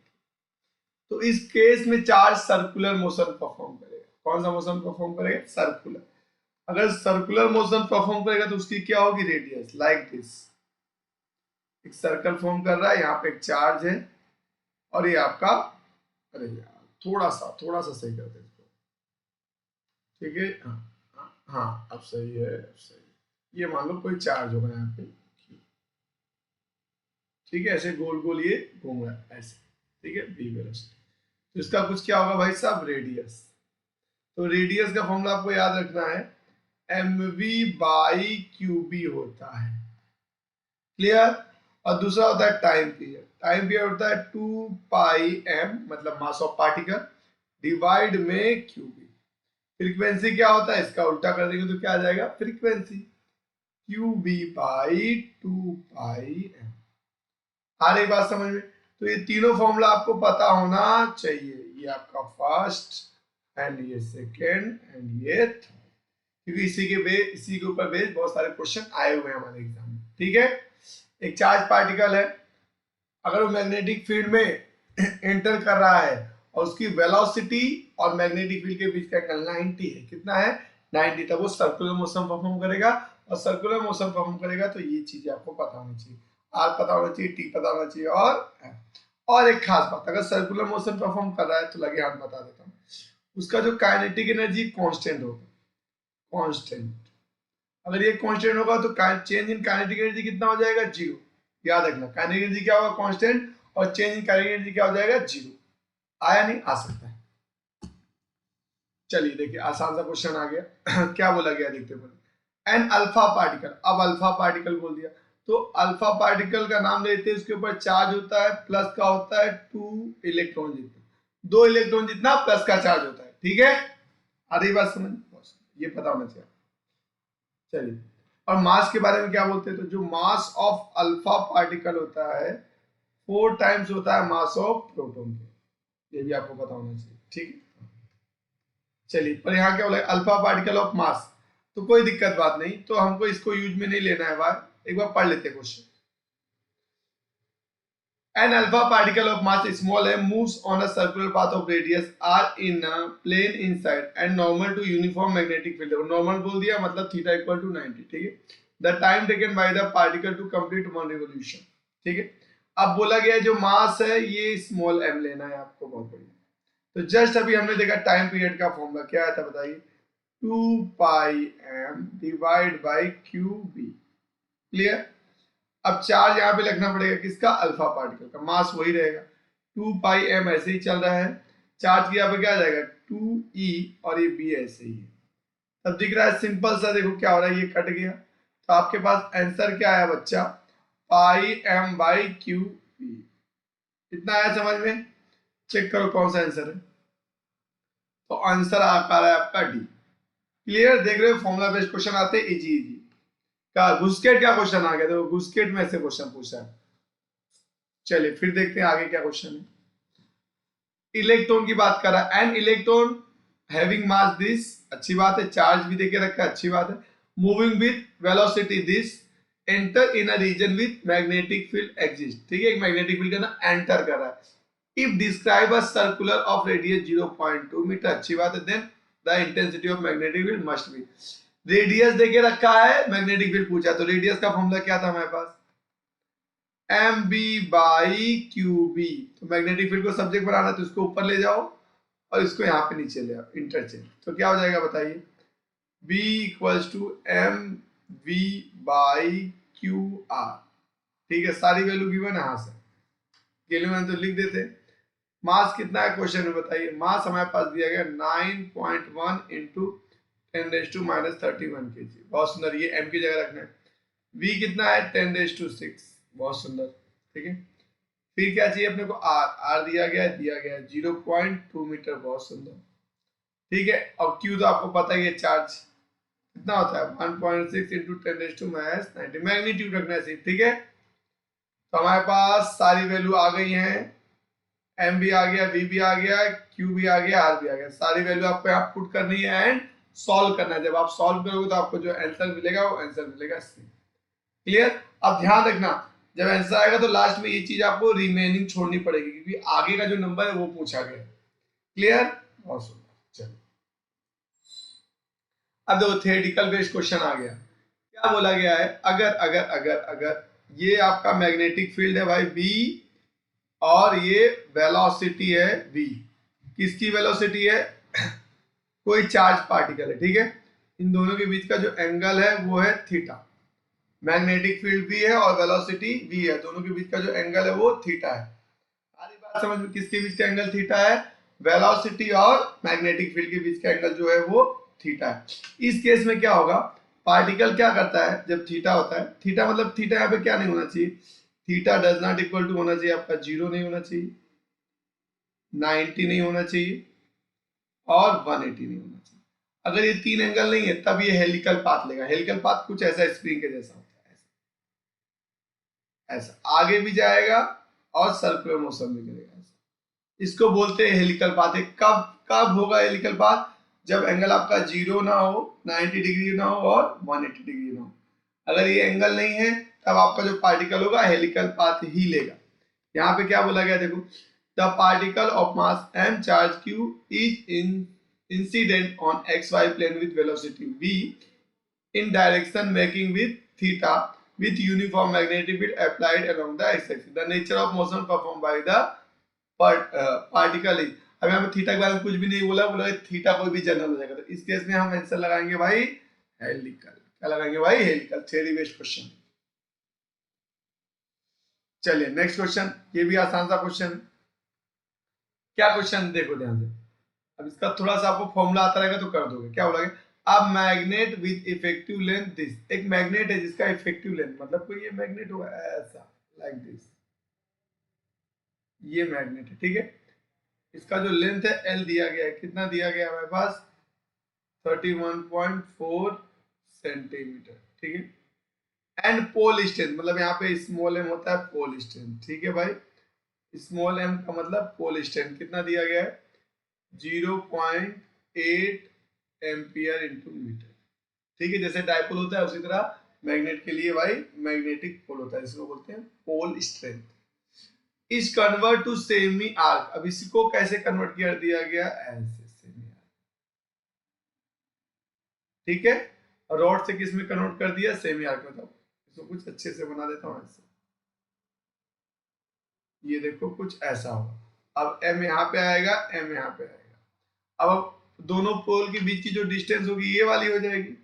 S1: तो इस केस में चार्ज सर्कुलर मोशन परफॉर्म करेगा। कौन सा मोशन परफॉर्म करेगा? सर्कुलर। अगर सर्कुलर मोशन परफॉर्म करेगा तो उसकी क्या होगी? Radius, like this. एक सर्कल फॉर्म कर रहा है, यहाँ पे एक चार्ज है, और ये आपका, अरे यार थोड़ा सा सही करते हैं इसको। ठीक है, हाँ, अब सही है, अब सही है। ये मान लो कोई चार्ज होगा यहाँ पे, ठीक है, ऐसे गोल गोल ये घूम रहा है ऐसे। ठीक है, बी वेलोसिटी, तो इसका कुछ क्या होगा भाई साहब? रेडियस। तो रेडियस का फॉर्मूला आपको याद रखना है, mv/qb होता है। क्लियर? और दूसरा होता है टाइम पीरियड। टाइम पीरियड होता है 2πm, मतलब मास ऑफ पार्टिकल, डिवाइड में qb। फ्रीक्वेंसी क्या होता है? इसका उल्टा कर देंगे तो क्या आ जाएगा? Frequency qb/2πm। आ रही बात समझ में? तो ये तीनों फॉर्मूला आपको पता होना चाहिए, ये आपका फर्स्ट एंड ये सेकेंड एंड ये थर्ड, क्योंकि इसी के ऊपर बेस्ड बहुत सारे क्वेश्चन आए हुए हैं हमारे एग्जाम में। ठीक है, एक चार्ज पार्टिकल है, अगर वो मैग्नेटिक फील्ड में एंटर कर रहा है और उसकी वेलोसिटी और मैग्नेटिक फील्ड के बीच का एंगल 90 है, कितना है? 90। तब वो सर्कुलर मोशन परफॉर्म करेगा, और सर्कुलर मोशन परफॉर्म करेगा तो ये चीजें आपको पता होनी चाहिए, आर पता होना चाहिए, टी पता होना चाहिए, और एक खास बात, अगर सर्कुलर मोशन परफॉर्म कर रहा है तो लगे हाथ बता देता हूँ, उसका जो काइनेटिक एनर्जी कांस्टेंट होगा, कांस्टेंट। अगर ये कांस्टेंट होगा तो चेंज इन काइनेटिक एनर्जी कितना हो जाएगा? 0। याद रखना, काइनेटिक एनर्जी क्या होगा? कांस्टेंट, और चेंज इन काइनेटिक एनर्जी क्या हो जाएगा? 0। आया नहीं? आ सकता है। चलिए देखिए, आसान सा क्वेश्चन आ गया। क्या बोला गया देखते हैं। एन अल्फा पार्टिकल, अब अल्फा पार्टिकल बोल दिया, तो अल्फा पार्टिकल का नाम लेते हैं, उसके ऊपर चार्ज होता है, प्लस का होता है 2 इलेक्ट्रॉन जितना, 2 इलेक्ट्रॉन जितना प्लस का चार्ज होता है। ठीक है, आ रही बात समझ? ये पता होना चाहिए। चलिए, और मास के बारे में क्या बोलते हैं? तो जो मास ऑफ अल्फा पार्टिकल होता है 4 टाइम्स होता है मास ऑफ प्रोटॉन के, ये भी आपको पता होना चाहिए। ठीक है, चलिए, पर यहाँ क्या बोला? अल्फा पार्टिकल ऑफ मास, तो कोई दिक्कत बात नहीं, तो हमको इसको यूज में नहीं लेना है भाई, एक बार पढ़ लेते हैं question. An alpha particle of mass small m moves on a circular path of radius r in a plane inside and normal to uniform magnetic field। Normal बोल दिया, मतलब थीटा इक्वल टू 90। ठीक है, the time taken by the particle to complete one revolution. ठीक है, अब बोला गया जो मास है ये स्मॉल m लेना है आपको, बहुत बढ़िया। तो जस्ट अभी हमने देखा टाइम पीरियड का फॉर्मूला क्या आया था, बताइए? 2πm divide by qb। Clear? अब चार्ज यहाँ पे लिखना पड़ेगा, किसका? अल्फा पार्टिकल का, मास वही रहेगा, 2πm ऐसे ही चल रहा है, चार्ज की यहाँ पे क्या आ जाएगा? 2e, और ये b ऐसे ही है। तब दिख रहा है सिंपल सा, देखो क्या हो रहा है, ये कट गया, तो आपके पास आंसर क्या आया बच्चा? पाई एम बाई क्यू बी। इतना आया समझ में? चेक करो कौन सा आंसर है। तो आंसर आकार है आपका डी। क्लियर? देख रहे हो फॉर्मूला बेस्ड क्वेश्चन आते हैं इजी इजी। का घुसकेट क्या क्वेश्चन आ गया? देखो घुसकेट में से क्वेश्चन पूछा है। चलिए फिर देखते हैं आगे क्या क्वेश्चन है। इलेक्ट्रॉन की बात कर रहा है। An electron having mass this, अच्छी बात है। चार्ज भी देके रखा है, अच्छी बात है। Moving with velocity this, enter in a region with magnetic field exist. ठीक है, एक मैग्नेटिक फील्ड के अंदर एंटर कर रहा है। If describe a circular of radius 0.2 metre, अच्छी बात है। Then the intensity of magnetic field must be. Radius देके रखा है, मैग्नेटिक फील्ड पूछा, तो रेडियस का फॉर्मूला क्या था हमारे पास? M B by Q B. तो मैग्नेटिक फील्ड को सब्जेक्ट बनाना, तो इसको ऊपर ले जाओ और इसको यहाँ पे नीचे ले आओ, इंटरचेंज। तो क्या हो जाएगा बताइए? B equals to M V by Q R. ठीक है, सारी वैल्यू गिवन यहाँ से गिवन तो लिख देते। मास कितना है क्वेश्चन में बताइए? मास हमारे पास दिया गया 9.1 इंटू 10⁻31 kg। बहुत सुंदर, ये m की जगह रखना है। v कितना है? 10⁶। बहुत सुंदर। ठीक है, फिर क्या चाहिए अपने को? r दिया गया है 0.2 मीटर। बहुत सुंदर। ठीक है, और q तो आपको पता ही है, चार्ज कितना होता है? 1.6 इंटू 10⁻90। मैग्नीट्यूड रखना है। ठीक है, तो हमारे पास सारी वैल्यू आ गई हैं। एम भी आ गया, वी भी आ गया, क्यू भी आ गया, आर भी आ गया। सारी वैल्यू आपको यहाँ पुट करनी है एंड सॉल्व करना है। जब आप सॉल्व करोगे तो आपको जो आंसर मिलेगा वो आंसर मिलेगा सी। क्लियर? अब ध्यान रखना, जब आंसर आएगा तो लास्ट में ये चीज आपको रिमेनिंग छोड़नी पड़ेगी, क्योंकि आगे का जो नंबर है वो पूछा गया। क्लियर? बहुत सुंदर। चलो अब देखो थ्योरेटिकल बेस्ड क्वेश्चन आ गया। क्या बोला गया है? अगर अगर अगर अगर ये आपका मैग्नेटिक फील्ड है भाई बी, और ये वेलोसिटी है v। किसकी वेलोसिटी है? कोई चार्ज पार्टिकल है। ठीक है, इन दोनों के बीच का जो एंगल है वो है थीटा। मैग्नेटिक फील्ड भी है और वेलोसिटी v है, दोनों के बीच का जो एंगल है वो थीटा है। सारी बात समझ में? किसके बीच का एंगल थीटा है? वेलोसिटी और मैग्नेटिक फील्ड के बीच का एंगल जो है वो थीटा है। इस केस में क्या होगा? पार्टिकल क्या करता है जब थीटा होता है? थीटा मतलब थीटा यहाँ पे क्या नहीं होना चाहिए? Theta does not equal to होना चाहिए आपका 0 नहीं होना चाहिए, 90 नहीं होना चाहिए, और 180 नहीं होना चाहिए। अगर ये तीन एंगल नहीं है तब ये हेलिकल पाथ लेगा। हेलिकल पाथ कुछ ऐसा स्प्रिंग के जैसा होता है, ऐसा आगे भी जाएगा और सर्कुलर मोशन में करेगा। इसको बोलते हैं हेलिकल पाथ। कब कब होगा हेलिकल पाथ? जब एंगल आपका 0 ना हो, 90 डिग्री ना हो और 180 डिग्री ना हो। अगर ये एंगल नहीं है तब आपका जो पार्टिकल होगा हेलिकल पाथ ही लेगा। यहाँ पे क्या बोला गया देखो, the particle of mass m charge q is incident on xy plane with velocity v in direction making with theta with uniform magnetic field applied along the x-axis. The nature of motion performed by the particle is. अब यहाँ पे theta के बारे में कुछ भी नहीं बोला, बोला थीटा कोई भी जनरल हो जाएगा। तो इस केस में हम आंसर लगाएंगे भाई हेलिकल। क्या लगाएंगे भाई? हेलिकल। Theory based question. चलिए नेक्स्ट क्वेश्चन, ये भी आसान सा क्वेश्चन। क्या क्वेश्चन देखो ध्यान से। अब इसका थोड़ा सा आपको फॉर्मूला आता रहेगा तो कर दोगे। क्या बोला? अब magnet with effective length this. एक मैग्नेट है जिसका इफेक्टिव लेंथ, मतलब कोई ये मैग्नेट होगा ऐसा, लाइक दिस, ये मैग्नेट है। ठीक है, इसका जो लेंथ है L दिया गया है। कितना दिया गया है हमारे पास? 31.4 सेंटीमीटर। ठीक है, एंड पोल स्ट्रेंथ, मतलब यहाँ पे स्मॉल m होता है पोल स्ट्रेंथ। ठीक है भाई, स्मॉल m का मतलब पोल स्ट्रेंथ कितना दिया गया है? 0.8 एम्पियर इंटू मीटर। ठीक है, जैसे डायपोल होता है उसी तरह मैग्नेट के लिए भाई मैग्नेटिक पोल होता है, इसको बोलते हैं pole strength. Is convert to semi arc. अब इसको कैसे कन्वर्ट कर दिया गया? ऐसे सेमी आर्क। ठीक है, रॉड से किस में कन्वर्ट कर दिया? सेमी आर्क में। तो इसको कुछ अच्छे से बना देता हूं ऐसे, ये देखो कुछ ऐसा होगा। अब m यहाँ पे आएगा, m यहाँ पे आएगा। अब दोनों पोल के बीच की जो डिस्टेंस होगी ये वाली हो जाएगी,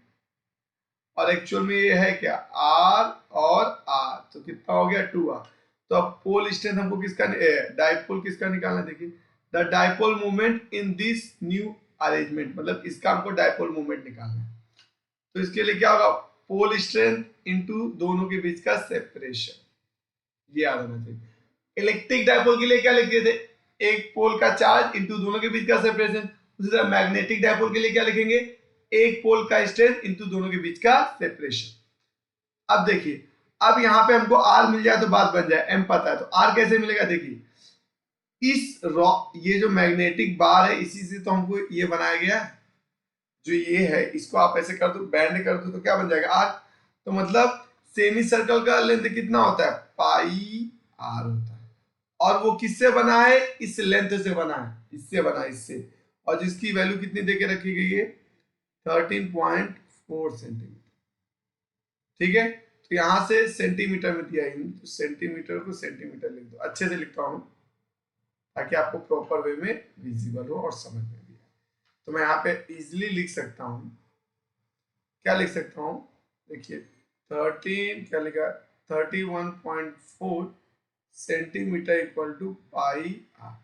S1: और एक्चुअल में ये है क्या? r और r, तो कितना हो गया? 2r। तो अब पोल स्ट्रेंथ हमको किसका, डाइपोल किसका निकालना? देखिए, the dipole moment in this new arrangement, मतलब इसका हमको डाइपोल मोमेंट निकालना है। तो इसके लिए क्या होगा? पोल स्ट्रेंथ इनटू दोनों के बीच का सेपरेशन। ये याद होना चाहिए। इलेक्ट्रिक डायपोल के लिए क्या लिखते थे, एक पोल का चार्ज इंटू दोनों के बीच का सेपरेशन। उसी तरह मैग्नेटिक डायपोल के लिए क्या लिखेंगे, एक पोल का स्ट्रेंथ इंटू दोनों के बीच का सेपरेशन। अब देखिए, अब यहाँ पे हमको आर मिल जाए तो बात बन जाए, एम पता है तो आर कैसे मिलेगा, देखिए इस ये जो मैग्नेटिक बार है इसी से तो हमको ये बनाया गया है, जो ये है इसको आप ऐसे कर दो, बैंड कर दो तो क्या बन जाएगा आर। तो मतलब सेमी सर्कल का लेंथ कितना होता है, पाई आर होता है। और वो किससे बना है, इस लेंथ से बना है, इससे बना है, इससे। और जिसकी वैल्यू कितनी देके रखी गई है, 13.4 सेंटीमीटर। ठीक है, तो यहां से सेंटीमीटर में दिया है, तो सेंटीमीटर को सेंटीमीटर लिख दो, अच्छे से लिखता हूं ताकि आपको प्रॉपर वे में विजिबल हो और समझ में भी आए। तो मैं यहाँ पे इजिली लिख सकता हूं, क्या लिख सकता हूं, देखिए 13 क्या लिखा, 31.4 centimetre equal to pi R.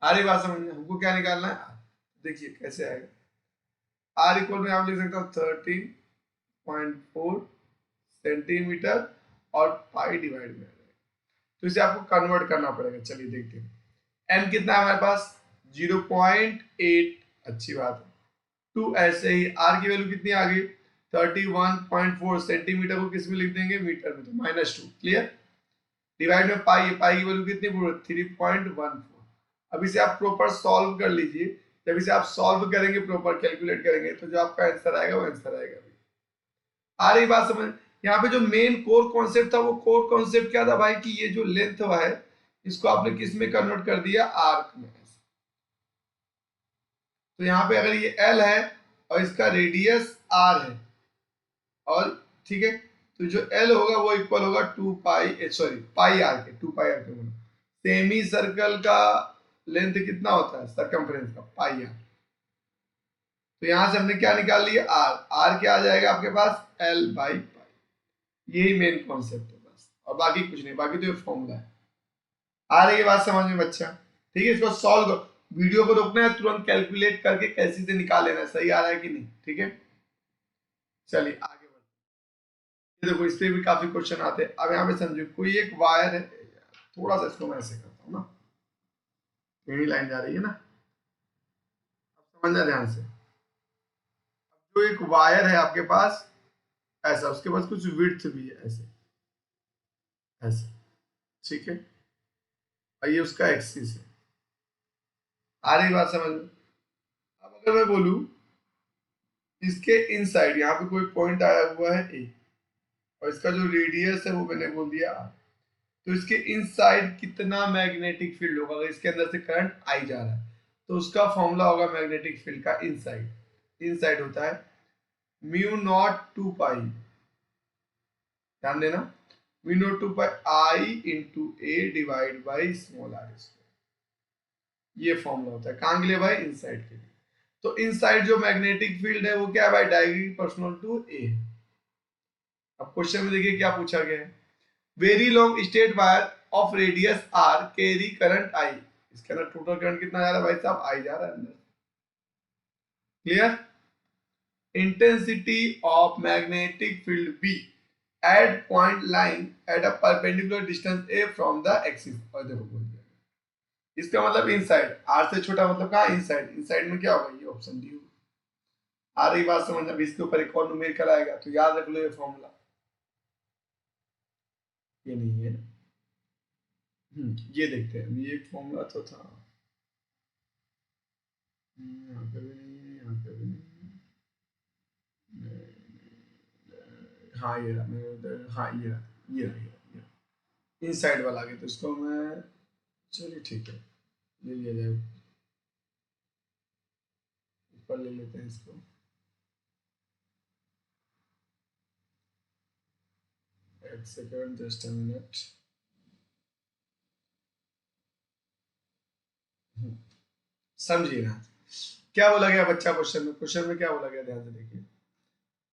S1: आर बात समझ, हमको क्या निकालना है, देखिए कैसे आएगा, आर इक्वल में आप लिख सकता हूँ 13.4 सेंटीमीटर और पाई डिवाइड में, तो इसे आपको कन्वर्ट करना पड़ेगा। चलिए देखते हैं, एन कितना है हमारे पास 0.8, अच्छी बात है। 2 ऐसे ही आर की वैल्यू कितनी आ गई 31.4 सेंटीमीटर को किस में लिख देंगे, मीटर में, तो -2, क्लियर। डिवाइड में पाई, पाई की वैल्यू कितनी, 3.14। अब इसे आप प्रॉपर सॉल्व कर लीजिए, जब इसे आप सॉल्व करेंगे, प्रॉपर कैलकुलेट करेंगे, तो जो आपका आंसर आएगा वो आंसर आएगा। आ रही बात समझ, यहाँ पे जो मेन कोर कॉन्सेप्ट था, वो कोर कॉन्सेप्ट क्या था भाई, कि ये जो लेंथ है इसको आपने किस में कन्वर्ट कर दिया, आर्क में। तो यहाँ पे अगर ये एल है और इसका रेडियस आर है, और ठीक है, तो जो एल होगा वो इक्वल होगा 2 पाई, सॉरी पाई आर के, 2 पाई आर के। सेमी सर्कल का लेंथ कितना होता है, सरकमफ्रेंस का, पाई आर। तो यहां से हमने क्या निकाल लिया, आर। आर क्या आ जाएगा आपके पास, एल बाई पाई। यही मेन कॉन्सेप्ट है बस, और बाकी कुछ नहीं, बाकी तो ये फॉर्मूला है। आ रही है बात समझ में बच्चा, ठीक है। इसको सॉल्व करो, वीडियो को रोकना है, तुरंत कैलकुलेट करके कैसे से निकाल लेना है, सही आ रहा है कि नहीं, ठीक है। चलिए आगे बढ़ते, देखो इस पे भी काफी क्वेश्चन आते हैं। अब यहाँ पे समझो, कोई एक वायर है, थोड़ा सा इसको मैं ऐसे करता हूँ ना, यही लाइन जा रही है ना, अब समझना ध्यान से। जो एक वायर है आपके पास ऐसा, उसके पास कुछ विड्थ भी है ऐसे ऐसे, ठीक है, और ये उसका एक्सिस है। आ रही बात समझ में। अब अगर मैं बोलूं इसके इनसाइड यहाँ पे कोई पॉइंट आया हुआ है ए, और इसका जो रेडियस है वो मैंने बोल दिया आर, तो इसके इनसाइड कितना मैग्नेटिक फील्ड होगा, अगर इसके अंदर से करंट आई जा रहा है तो उसका फॉर्मूला होगा मैग्नेटिक फील्ड का इनसाइड। इनसाइड होता है म्यू नॉट 2 पाई, ध्यान देना, mu not 2 pi I into A divide by small R square. ये फॉर्मूला होता है कहां के लिए भाई, इनसाइड के लिए। तो इनसाइड जो मैग्नेटिक फील्ड है वो क्या है भाई, डायरेक्टली प्रोपोर्शनल टू ए। अब क्वेश्चन में देखिए क्या पूछा गया है, very long straight wire of radius R carry current I. इसके अंदर टोटल करंट कितना जा रहा है भाई साहब, आई जा रहा है अंदर, clear. Intensity of magnetic field B at point line at a perpendicular distance A from the axis. और देखो बोल दिया, इसका मतलब इनसाइड, आर से छोटा मतलब कहाँ, इनसाइड। इनसाइड में क्या होगा, ये ऑप्शन डी होगा। आ रही बात समझ, अब इसके ऊपर एक और न्यूमेरिकल आएगा तो याद रख लो ये फॉर्मूला, ये नहीं है। ये देखते हैं, ये एक फॉर्मूला तो था, यहाँ पे भी नहीं है, यहाँ पे भी नहीं है, हाँ ये रहा मेरे उधर, हाँ ये रहा, ये रहा, ये रहा। इनसाइड वाला आ गया, तो इसको मैं, चलिए ठीक है, ले लिया जाए, ऊपर ले लेते हैं इसको। एक सेकंड, जस्ट अ मिनट। समझिए ना क्या बोला गया बच्चा, क्वेश्चन में, क्वेश्चन में क्या बोला गया, ध्यान से देखिए।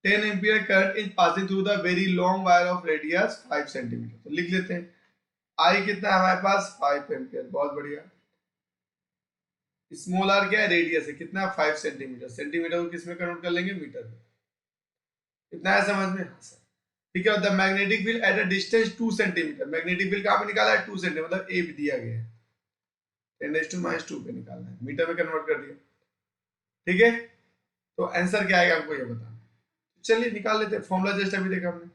S1: 10 ampere current is passing through the very long wire of radius 5 centimetre. तो लिख लेते हैं, आई कितना है हमारे पास, 5 एम्पियर, बहुत बढ़िया। स्मॉल आर क्या है, रेडियस है, कितना, 5 सेंटीमीटर। सेंटीमीटर को किस में कन्वर्ट कर लेंगे, मीटर में। इतना है समझ में, हाँ सर। ठीक है, the magnetic field at a distance 2 centimetre, magnetic field कहां पे निकाला है 2 सेंटीमीटर, मतलब ए भी दिया गया है, 10⁻² पे निकालना है, मीटर में कन्वर्ट कर दिया। ठीक है, तो आंसर क्या आएगा आपको ये बताना। चलिए निकाल लेते हैं, फॉर्मूला जस्ट अभी देखा हमने,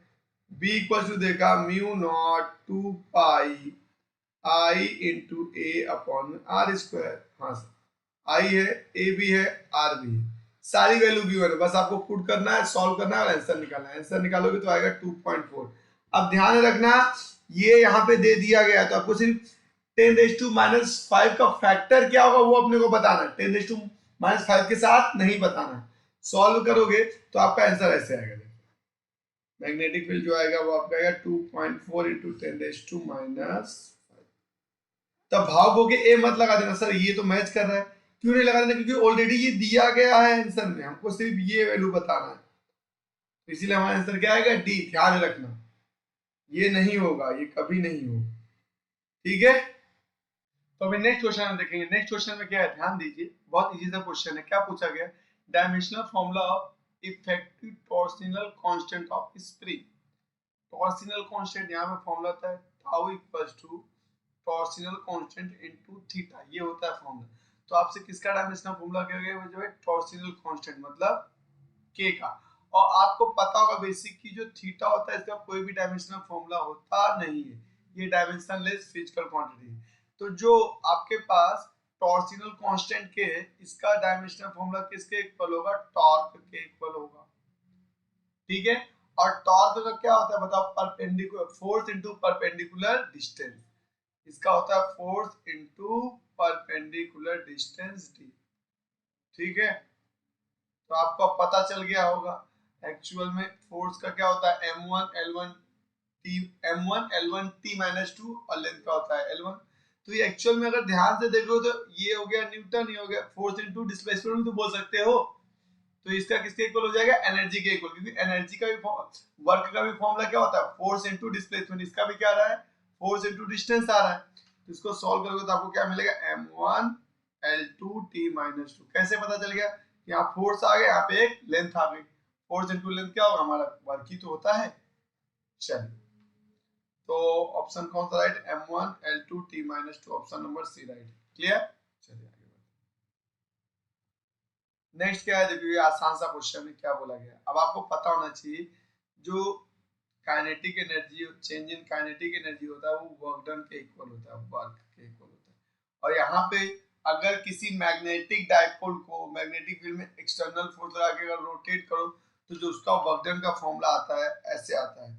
S1: b इक्वल टू देखा mu not 2 pi I into A upon R square. हाँ आई है, ए भी है, आर भी है, सारी वैल्यू गिवन है, बस आपको पुट करना है, सॉल्व करना है और आंसर निकालना है। आंसर निकालोगे तो आएगा 2.4। अब ध्यान रखना ये यहाँ पे दे दिया गया है तो आपको सिर्फ 10⁻⁻5 का फैक्टर क्या होगा वो अपने को बताना है, 10⁻⁻5 के साथ नहीं बताना है। सॉल्व करोगे तो आपका आंसर ऐसे आएगा, मैग्नेटिक फील्ड जो आएगा वो आपका आएगा 2.4 इंटू 10⁻⁻5। तब भाव को के ए मत लगा देना सर ये तो मैच कर रहा है, क्यों नहीं लगा देना, क्योंकि ऑलरेडी ये दिया गया है आंसर में, हमको सिर्फ ये वैल्यू बताना है, तो इसीलिए हमारा आंसर क्या आएगा डी। ध्यान रखना ये नहीं होगा, ये कभी नहीं होगा। ठीक है, तो अभी नेक्स्ट क्वेश्चन हम देखेंगे। नेक्स्ट क्वेश्चन में क्या है, ध्यान दीजिए, बहुत इजी सा क्वेश्चन है। क्या पूछा गया, dimensional formula of effective torsional constant of spring. Torsional constant यहाँ पे फॉर्मूला होता है tau equals to torsional constant into theta, ये होता है फॉर्मूला। तो आपसे किसका डायमेंशनल फॉर्मूला किया गया है, जो है टॉर्सनल कांस्टेंट मतलब के का। और आपको पता होगा बेसिक की जो थीटा होता है इसका कोई भी डायमेंशनल फॉर्मूला होता नहीं है, ये डायमेंशनल लेस फिजिकल क्वांटिटी है। तो जो आपके पास टॉर्सनल कांस्टेंट के है इसका डायमेंशनल फॉर्मूला किसके इक्वल होगा, टॉर्क के इक्वल होगा। ठीक है, और टॉर्क का क्या होता है बताओ, perpendicular force into perpendicular distance, इसका होता है force into perpendicular distance D. ठीक है, तो आपको पता चल गया होगा एक्चुअल में फोर्स का क्या होता है m1 l1 t, m1 l1 t-2 और लेंथ का होता है l1। तो ये एक्चुअल में अगर ध्यान से देखो तो ये हो गया न्यूटन, ये हो गया फोर्स इनटू डिस्प्लेसमेंट तो बोल सकते हो। तो इसका किसके इक्वल हो जाएगा, एनर्जी के इक्वल, क्योंकि एनर्जी का भी वर्क का भी फॉर्मूला क्या होता है फोर्स इनटू डिस्प्लेसमेंट, इसका भी क्या आ रहा है फोर्स इनटू डिस्टेंस आ रहा है। तो इसको सॉल्व करोगे तो आपको क्या मिलेगा m1 l2 t-2। कैसे पता चल गया, यहाँ फोर्स आ गया, यहाँ पे एक लेंथ आ गई, फोर्स इनटू लेंथ क्या होगा हमारा वर्क ही तो होता है। चलिए तो ऑप्शन कौन सा right, m1 l2 t-2, option number C right. Clear, चलिए आगे नेक्स्ट क्या है, देखिए ये आसान सा क्वेश्चन है, क्या बोला गया। अब आपको पता होना चाहिए जो kinetic energy, change in kinetic energy होता है वो वर्क डन के इक्वल होता है, वर्क के इक्वल होता है। और यहाँ पे अगर किसी मैग्नेटिक डायपोल को मैग्नेटिक फील्ड में एक्सटर्नल फोर्स लगा के अगर रोटेट करो तो जो उसका वर्क डन का फॉर्मूला आता है ऐसे आता है,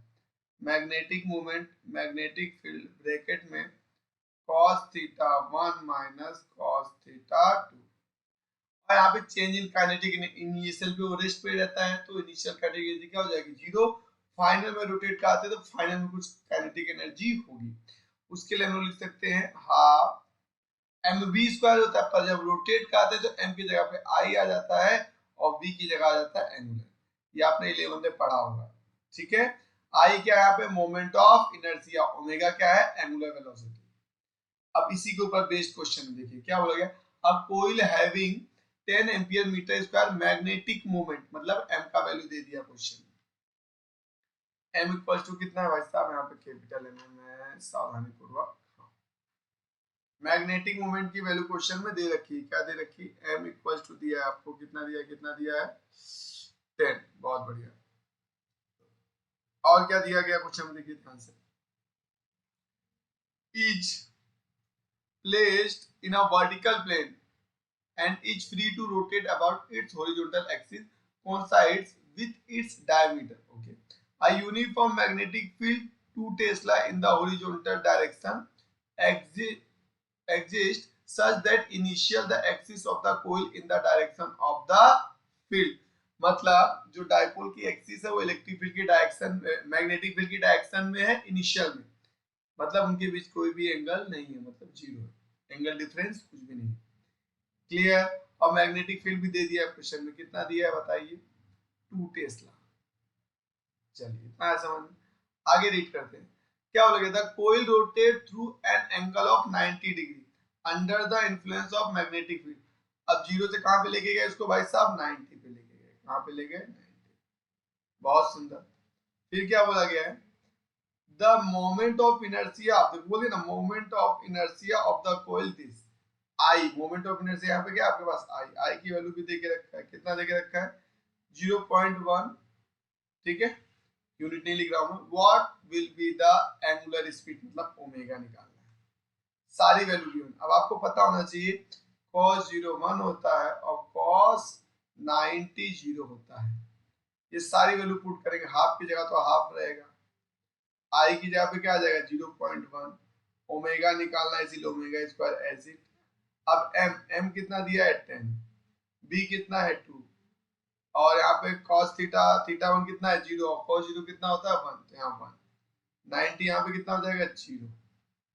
S1: magnetic moment magnetic field bracket में cos theta 1 minus cos theta 2। और यहाँ पे चेंज इन काइनेटिक इनिशियल पे वो रेस्ट पे रहता है तो इनिशियल काइनेटिक एनर्जी क्या हो जाएगी जीरो, फाइनल में रोटेट करते हैं तो फाइनल में कुछ काइनेटिक एनर्जी होगी। उसके लिए हम लोग लिख सकते हैं हाफ mv² होता है, पर जब रोटेट करते हैं तो m की जगह पे i आ जाता है और v की जगह आ जाता है एंगुलर, ये आपने 11 में पढ़ा होगा। ठीक है, i क्या है यहाँ पे मोमेंट ऑफ इनर्शिया, ओमेगा क्या है एंगुलर वेलोसिटी। अब इसी के ऊपर बेस्ड क्वेश्चन देखिए क्या बोला गया, अब coil having 10 ampere metre square magnetic moment, मतलब m का वैल्यू दे दिया क्वेश्चन में, m इक्वल्स टू कितना है भाई साहब, यहाँ पे कैपिटल m में सावधानी पूर्वक मैग्नेटिक मोमेंट की वैल्यू क्वेश्चन में दे रखी है, क्या दे रखी है m इक्वल्स टू दिया है आपको, कितना दिया है, कितना दिया है 10, बहुत बढ़िया। और क्या दिया गया क्वेश्चन में देखिए ध्यान से, is placed in a vertical plane and is free to rotate about its horizontal axis coincides with its diameter. Okay, a uniform magnetic field 2 Tesla in the horizontal direction exists such that initial the axis of the coil in the direction of the field। मतलब जो dipole की axis है वो electric field की direction magnetic field की direction में है initial में, मतलब उनके बीच कोई भी एंगल नहीं है, मतलब जीरो है, एंगल डिफरेंस कुछ भी नहीं। क्लियर, और मैग्नेटिक फील्ड भी दे दिया है क्वेश्चन में, कितना दिया है बताइए 2 टेस्ला। चलिए इतना समझ, आगे रीड करते हैं क्या बोला गया था, coil rotate through an angle of 90 degree under the influence of magnetic field. अब जीरो से कहां पे लेके गए इसको भाई साहब 90 पे लेके गए, कहां पे ले गए 90। बहुत सुंदर, फिर क्या बोला गया है, द मोमेंट ऑफ इनर्शिया, बोलिए ना, moment of inertia of the coil this I, moment of inertia यहाँ पे क्या आपके पास आई, आई की वैल्यू भी देके रखा है, कितना देके रखा है 0.1, ठीक है, यूनिट नहीं लिख रहा हूं मैं। What will be the angular speed, मतलब ओमेगा निकालना है, सारी वैल्यू गिवन। अब आपको पता होना चाहिए cos 0 1 होता है और cos 90 0 होता है। ये सारी वैल्यू पुट करेंगे, हाफ की जगह तो हाफ रहेगा, आई की जगह पे क्या आ जाएगा 0.1, ओमेगा निकालना है इसीलिए ओमेगा स्क्वायर ऐसे। अब एम, एम कितना दिया है 10, बी कितना है 2, और यहाँ पे cos थीटा, थीटा 1 कितना है 0, और cos 0 कितना होता है 1, तो यहाँ 1, 90 यहाँ पे कितना हो जाएगा 0,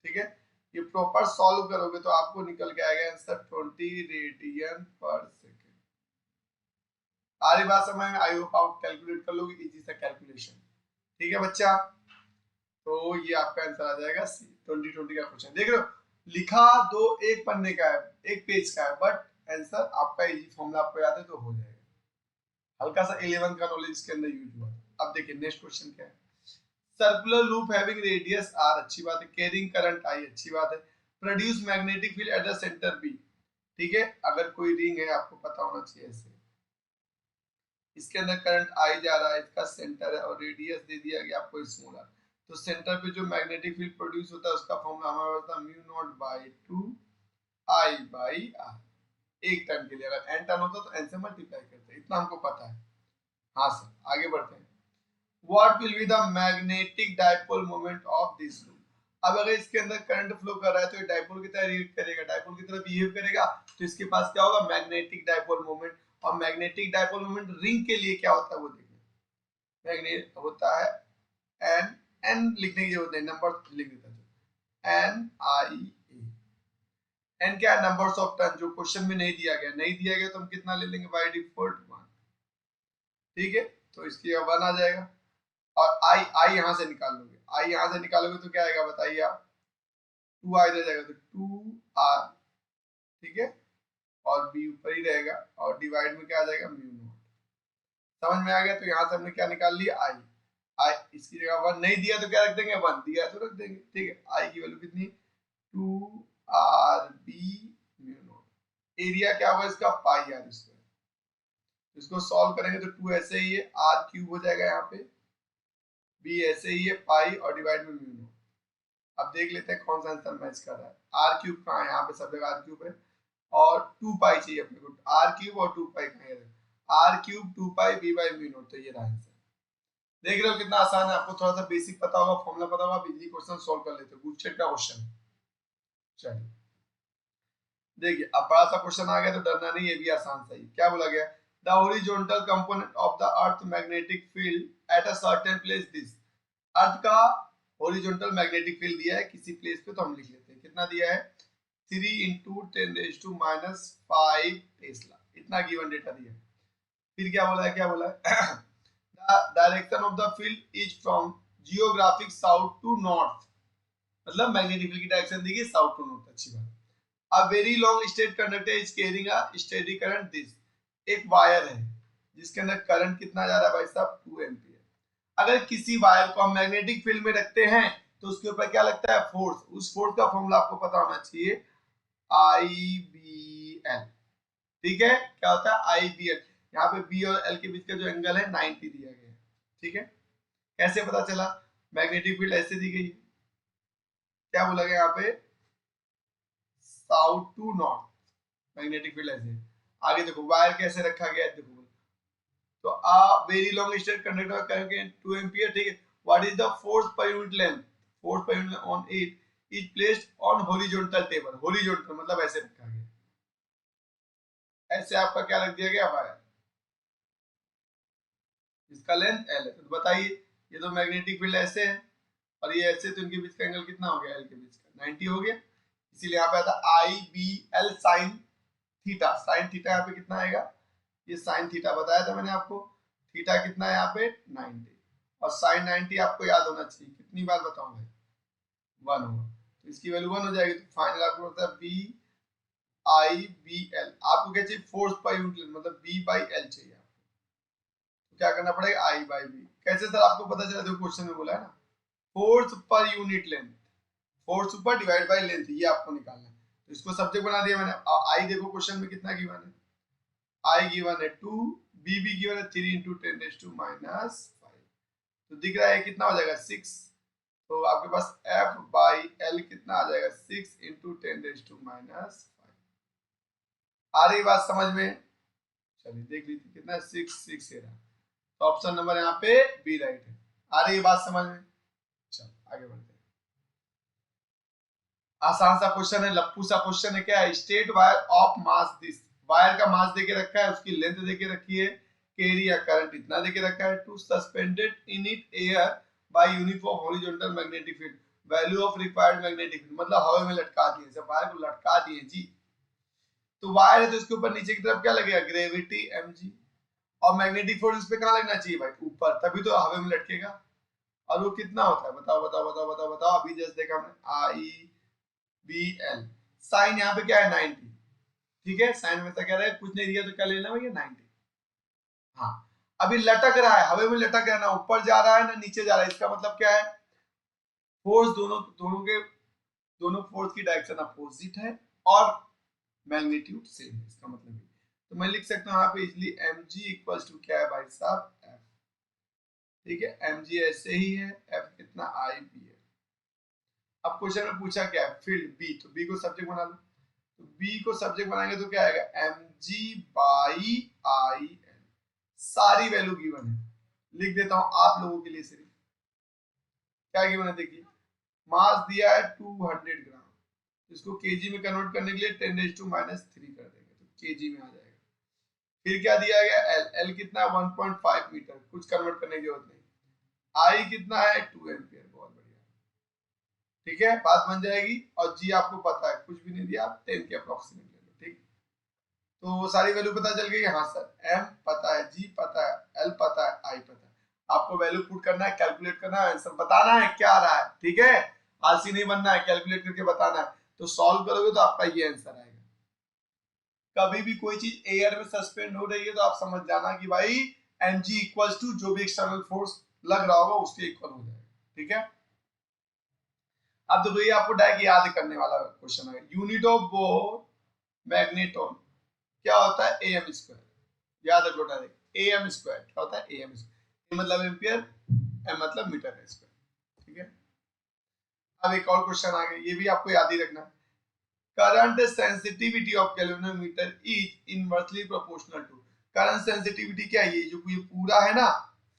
S1: ठीक है। ये प्रॉपर सॉल्व करोगे तो आपको निकल के आएगा आंसर 20 रेडियन पर सेकेंड। आ रही बात समझ में? आई होप आप कैलकुलेट कर लोगे, इजी सा कैलकुलेशन, ठीक है बच्चा। तो ये आपका आंसर आ जाएगा सी, 2020 का क्वेश्चन देख रहे हो, लिखा दो एक पन्ने का है, एक पेज का है, बट आंसर आपका इजी फॉर्मूला आपको याद है तो हो जाएगा। हल्का सा 11 का नॉलेज के अंदर यूज हुआ। अब देखिए नेक्स्ट क्वेश्चन क्या है। Circular loop having radius R, अच्छी बात है, कैरिंग करंट आई, अच्छी बात है, produce magnetic field at the centre B, ठीक है। अगर कोई रिंग है आपको पता होना चाहिए ऐसे, इसके अंदर करंट आई जा रहा है, इसका सेंटर है और रेडियस दे दिया गया आपको स्मॉलर, तो सेंटर पे जो मैग्नेटिक फील्ड प्रोड्यूस होता है उसका फॉर्मूला हमारा होता है mu naught by 2 I by R. एक टर्न के लिए अगर n टर्न होता तो n से मल्टीप्लाई करते हैं, इतना हमको पता है। हाँ सर आगे बढ़ते हैं। What will be the magnetic dipole moment of this loop? अब अगर इसके अंदर करंट फ्लो कर रहा है तो ये डाइपोल की तरह रिएक्ट करेगा, डाइपोल की तरह बिहेव करेगा, तो इसके पास क्या होगा मैग्नेटिक डाइपोल मोमेंट। और मैग्नेटिक डाइपोल मोमेंट रिंग के लिए क्या होता है वो देखिए, मैग्नेट होता है एन, एन लिखने की जरूरत नहीं, नंबर लिख देता है एन आई ए, एन क्या है नंबर्स ऑफ टर्न, जो क्वेश्चन में नहीं दिया गया, नहीं दिया गया तो हम कितना ले लेंगे बाय डिफॉल्ट 1, ठीक है, तो इसकी 1 आ जाएगा। और आई, आई यहां से निकाल लोगे, आई यहां से निकालोगे तो क्या आएगा बताइए आप, 2 आ जाएगा तो 2r, ठीक है, और b ऊपर ही रहेगा और डिवाइड में क्या आ जाएगा म्यू नॉट। समझ में आ गया? तो यहां से हमने क्या निकाल लिया आई, आई इसकी जगह 1 नहीं दिया तो क्या रख देंगे 1, दिया तो रख देंगे, ठीक है। आई की वैल्यू कितनी 2rb म्यू नॉट। एरिया क्या होगा इसका पाई आर स्क्वायर, इसको सॉल्व करेंगे तो 2 ऐसे ही है, r क्यूब हो जाएगा यहाँ पे, b ऐसे ही है पाई और डिवाइड में म्यू नॉट। अब देख लेते हैं कौन सा आंसर मैच कर रहा है। आर क्यूब कहाँ है, यहाँ पे सब जगह आर क्यूब है, और 2 पाई चाहिए अपने को, आर क्यूब और 2 पाई कहाँ है, R cube 2 pi B by mu naught, तो ये रहा आंसर। देख रहे हो कितना आसान है, आपको थोड़ा सा बेसिक पता होगा, फॉर्मूला पता होगा, आप इजी क्वेश्चन सॉल्व कर लेते हो, गुड का क्वेश्चन। चलिए देखिए अब बड़ा सा क्वेश्चन आ गया तो डरना नहीं, ये भी आसान सा ही। क्या बोला गया, the horizontal component of the earth magnetic field at a certain place this, earth का हॉरिजॉन्टल मैग्नेटिक फील्ड दिया है किसी प्लेस पे, तो हम लिख लेते हैं कितना दिया है 3 × 10⁻⁵ टेस्ला, इतना गिवन डेटा दिया है। फिर क्या बोला है, क्या बोला है the direction of the field is from geographic south to north, मतलब मैग्नेटिक फील्ड की डायरेक्शन दी गई साउथ टू नॉर्थ, अच्छी बात। A very long straight conductor is carrying a steady current this, एक वायर है जिसके अंदर करंट कितना जा रहा है भाई साहब 2 एम्पीयर। अगर किसी वायर को हम मैग्नेटिक फील्ड में रखते हैं तो उसके ऊपर क्या लगता है फोर्स, उस फोर्स का फॉर्मूला आपको पता होना चाहिए IBL, ठीक है। क्या होता है IBL, यहाँ पे B और L के बीच का जो एंगल है 90 दिया गया है, ठीक है। कैसे पता चला, मैग्नेटिक फील्ड ऐसे दी गई है, क्या बोला गया यहाँ पे south to north, magnetic field ऐसे। आगे देखो वायर कैसे रखा गया है, देखो तो a very long straight conductor current 2 ampere, ठीक है। What is the force per unit length, force per unit on it is placed on horizontal table, horizontal मतलब ऐसे रखा गया, ऐसे आपका क्या रख दिया गया वायर, इसका लेंथ l है। तो बताइए ये तो मैग्नेटिक फील्ड ऐसे है और ये ऐसे, तो इनके बीच का एंगल कितना हो गया, l के बीच का 90 हो गया, इसीलिए यहाँ पे आता IBL sin theta, sin theta यहाँ पे कितना आएगा, ये sin थीटा बताया था मैंने आपको, थीटा कितना है यहाँ पे 90, और sin 90 आपको याद होना चाहिए, कितनी बार बताऊं भाई 1 होगा, तो इसकी वैल्यू 1 हो जाएगी, तो फाइनल आपको होता है BIBL। आपको क्या चाहिए फोर्स पर यूनिट, मतलब B/L चाहिए आपको, तो क्या करना पड़ेगा, आई बाई बी। कैसे सर आपको पता चला, देखो क्वेश्चन में बोला है ना, force per unit length, force पर डिवाइड बाय लेंथ, ये आपको निकालना है। तो इसको सब्जेक्ट बना दिया मैंने। आई देखो क्वेश्चन में कितना गिवन है, आई गिवन है 2, बी भी गिवन है 3 × 10⁻⁵। तो दिख रहा है कितना हो जाएगा 6। तो आपके पास F बाई L कितना आ जाएगा 6 × 10⁻⁵। आ रही बात समझ में? चलिए देख लीजिए कितना 6 है। तो ऑप्शन नंबर यहाँ पे बी राइट है। आ रही बात समझ में? चलो आगे बढ़ते हैं। आसान सा क्वेश्चन है, लप्पू सा क्वेश्चन है। क्या है, state wire of mass this, wire का मास देके रखा है, उसकी लेंथ देके रखी है, कैरी या करंट इतना देके रखा है, to suspended in it air by uniform horizontal magnetic field, value of required magnetic field, मतलब हवा में लटका दिए, जब वायर को लटका दिए जी, तो वायर है तो इसके ऊपर नीचे की तरफ क्या लगेगा, ग्रेविटी mg, और मैग्नेटिक फोर्स इस पे कहां लगना चाहिए भाई, ऊपर, तभी तो हवा में लटकेगा। और वो कितना होता है, बताओ बताओ बताओ बताओ बताओ, अभी जस्ट देखा हमने, आई बी एल, साइन यहाँ पे क्या है 90, ठीक है, साइन में तो कह रहा है कुछ नहीं दिया तो क्या लेना भैया 90। हाँ, अभी लटक रहा है, हवा में लटक रहा है, ना ऊपर जा रहा है ना नीचे जा रहा है, इसका मतलब क्या है, फोर्स दोनों फोर्स की डायरेक्शन अपोजिट है और मैग्नीट्यूड सेम है, इसका मतलब है। तो मैं लिख सकता हूँ यहाँ पे इजली mg इक्वल्स टू क्या है भाई साहब, f, ठीक है, mg ऐसे ही है, f कितना आई बी है। अब क्वेश्चन में पूछा क्या है, फील्ड बी, तो बी को सब्जेक्ट बना लो, तो बी को सब्जेक्ट बनाएंगे तो क्या आएगा, mg बाई आई एल, सारी वैल्यू गिवन है, लिख देता हूं आप लोगों के लिए सिर्फ। क्या गिवन है देखिए, मास दिया है 200 ग्राम, इसको केजी में कन्वर्ट करने के लिए 10⁻³ कर देंगे तो केजी में आ जाएगा। फिर क्या दिया गया, एल, एल कितना है 1.5 मीटर, कुछ कन्वर्ट करने की जरूरत नहीं, आई कितना है 2 एम्पियर, बहुत बढ़िया, ठीक है, बात बन जाएगी। और जी आपको पता है, कुछ भी नहीं दिया, आप 10 के अप्रोक्सीमेट ले लो, ठीक। तो सारी वैल्यू पता चल गई, हाँ सर, एम पता है, जी पता है, एल पता है, आई पता है, आपको वैल्यू पुट करना है, कैलकुलेट करना है, आंसर बताना है क्या आ रहा है, ठीक है, आलसी नहीं बनना है, कैलकुलेट करके बताना है। तो सॉल्व करोगे तो आपका ये आंसर आएगा। कभी भी कोई चीज एयर में सस्पेंड हो रही है तो आप समझ जाना कि भाई mg इक्वल्स टू जो भी एक्सटर्नल फोर्स लग रहा होगा उसके इक्वल हो जाएगा, ठीक है। अब देखो ये आपको डायरेक्ट याद करने वाला क्वेश्चन है, यूनिट ऑफ बोर मैग्नेटोन क्या होता है, am स्क्वायर, याद रखो डायरेक्ट, am स्क्वायर क्या होता है, am स्क्वायर, मतलब एम्पियर, m मतलब मीटर है स्क्वायर, ठीक है। अब एक और क्वेश्चन आ गया, ये भी आपको याद ही रखना है, current sensitivity of galvanometer is inversely proportional to, current sensitivity क्या है, ये जो ये पूरा है ना,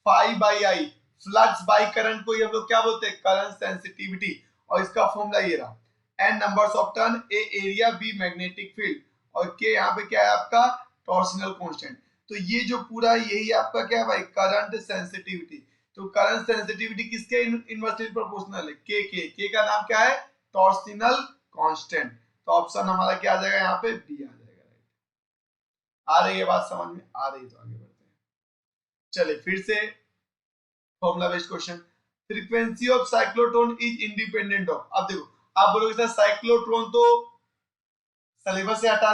S1: phi by I, flux by current को ये हम लोग क्या बोलते हैं, करंट सेंसिटिविटी, और इसका फॉर्मूला ये रहा, n numbers of turn, a area, b magnetic field, और k यहाँ पे क्या है आपका टॉर्सनल कांस्टेंट। तो ये जो पूरा यही आपका क्या है भाई, करंट सेंसिटिविटी। तो करंट सेंसिटिविटी किसके इनवर्सली प्रोपोर्शनल है, के का नाम क्या है, टॉर्सनल कांस्टेंट। तो ऑप्शन हमारा क्या आ जाएगा यहाँ पे, बी आ जाएगा, राइट। आ रही है बात समझ में, आ रही तो आगे बढ़ते हैं। चलिए फिर से formula based question, frequency of cyclotron is independent of, अब देखो आप बोलोगे सर साइक्लोट्रॉन तो सिलेबस से हटा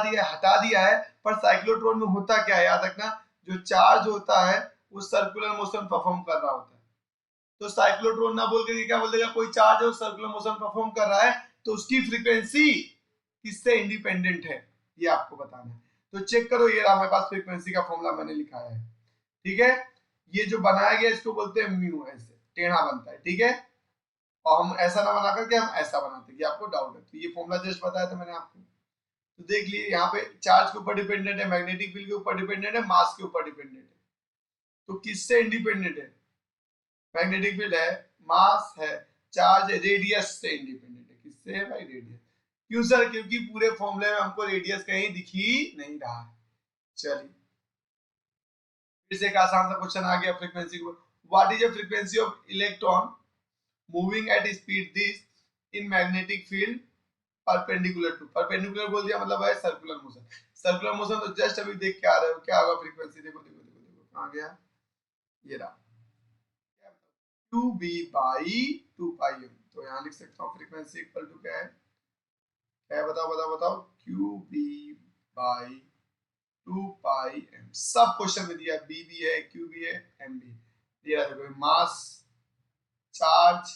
S1: दिया है, पर साइक्लोट्रॉन में होता क्या है, याद रखना, जो चार्ज होता है वो सर्कुलर मोशन परफॉर्म कर रहा होता है। तो साइक्लोट्रॉन ना बोल के क्या बोल देगा, कोई चार्ज है सर्कुलर मोशन परफॉर्म कर रहा है, तो उसकी फ्रीक्वेंसी किससे इंडिपेंडेंट है, ये आपको बताना है। तो चेक करो, ये हमारे पास फ्रीक्वेंसी का फॉर्मूला मैंने लिखा है, ठीक है, ये जो बनाया गया इसको बोलते हैं म्यू, ऐसे टेढ़ा बनता है, ठीक है, और हम ऐसा ना बना करके हम ऐसा बनाते हैं कि आपको डाउट है, तो ये फॉर्मूला जस्ट बताया था मैंने आपको। तो देख लिए यहाँ पे चार्ज के ऊपर डिपेंडेंट है, मैग्नेटिक फील्ड के ऊपर डिपेंडेंट है, मास के ऊपर डिपेंडेंट है, तो किससे इंडिपेंडेंट है, मैग्नेटिक फील्ड है, मास है, चार्ज है, रेडियस से इंडिपेंडेंट है, किससे है भाई, रेडियस। क्यों सर, क्योंकि पूरे फॉर्मूले में हमको रेडियस कहीं दिख ही नहीं रहा है। चलिए फिर से एक आसान सा क्वेश्चन आ गया फ्रीक्वेंसी को, what is the frequency of electron moving at speed this in magnetic field perpendicular to, perpendicular बोल दिया मतलब है सर्कुलर मोशन, सर्कुलर मोशन तो जस्ट अभी देख के आ रहे हो, क्या होगा फ्रीक्वेंसी, देखो देखो देखो देखो कहां गया, ये रहा, two B by 2 pi M. तो यहाँ लिख सकता हूँ फ्रीक्वेंसी इक्वल टू क्या है, क्या है बताओ बताओ बताओ, Q B by 2 by M, सब क्वेश्चन में दिया, बी भी है, क्यू भी है, एम भी दिया। देखो मास, चार्ज,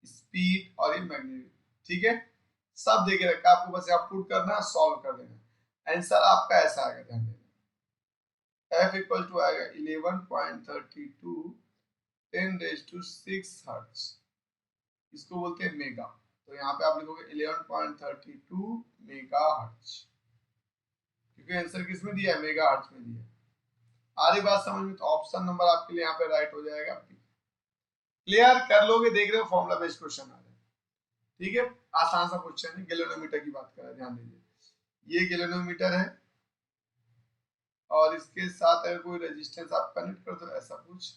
S1: स्पीड और ये मैग्नेटिक, ठीक है, सब देके रखा है, आपको बस यहाँ पुट करना, सॉल्व कर देना। आंसर आपका ऐसा आएगा, ध्यान देना। F इक्वल टू आएगा 11.32 10⁶ हर्ट्ज, इसको बोलते हैं मेगा। तो यहाँ पे आप लिखोगे 11.32 मेगा हर्ट्ज, क्योंकि आंसर किस में दिया है, मेगा हर्ट्ज में दिया है। आ रही बात समझ में? तो ऑप्शन नंबर आपके लिए यहाँ पे राइट हो जाएगा। क्लियर कर लोगे, देख रहे हो फॉर्मूला बेस्ड क्वेश्चन आ रहे हैं, ठीक है, आसान सा क्वेश्चन है। गैल्वेनोमीटर की बात कर रहे हैं, ध्यान दीजिए, ये गैल्वेनोमीटर है और इसके साथ अगर कोई रेजिस्टेंस आप कनेक्ट कर दो ऐसा कुछ,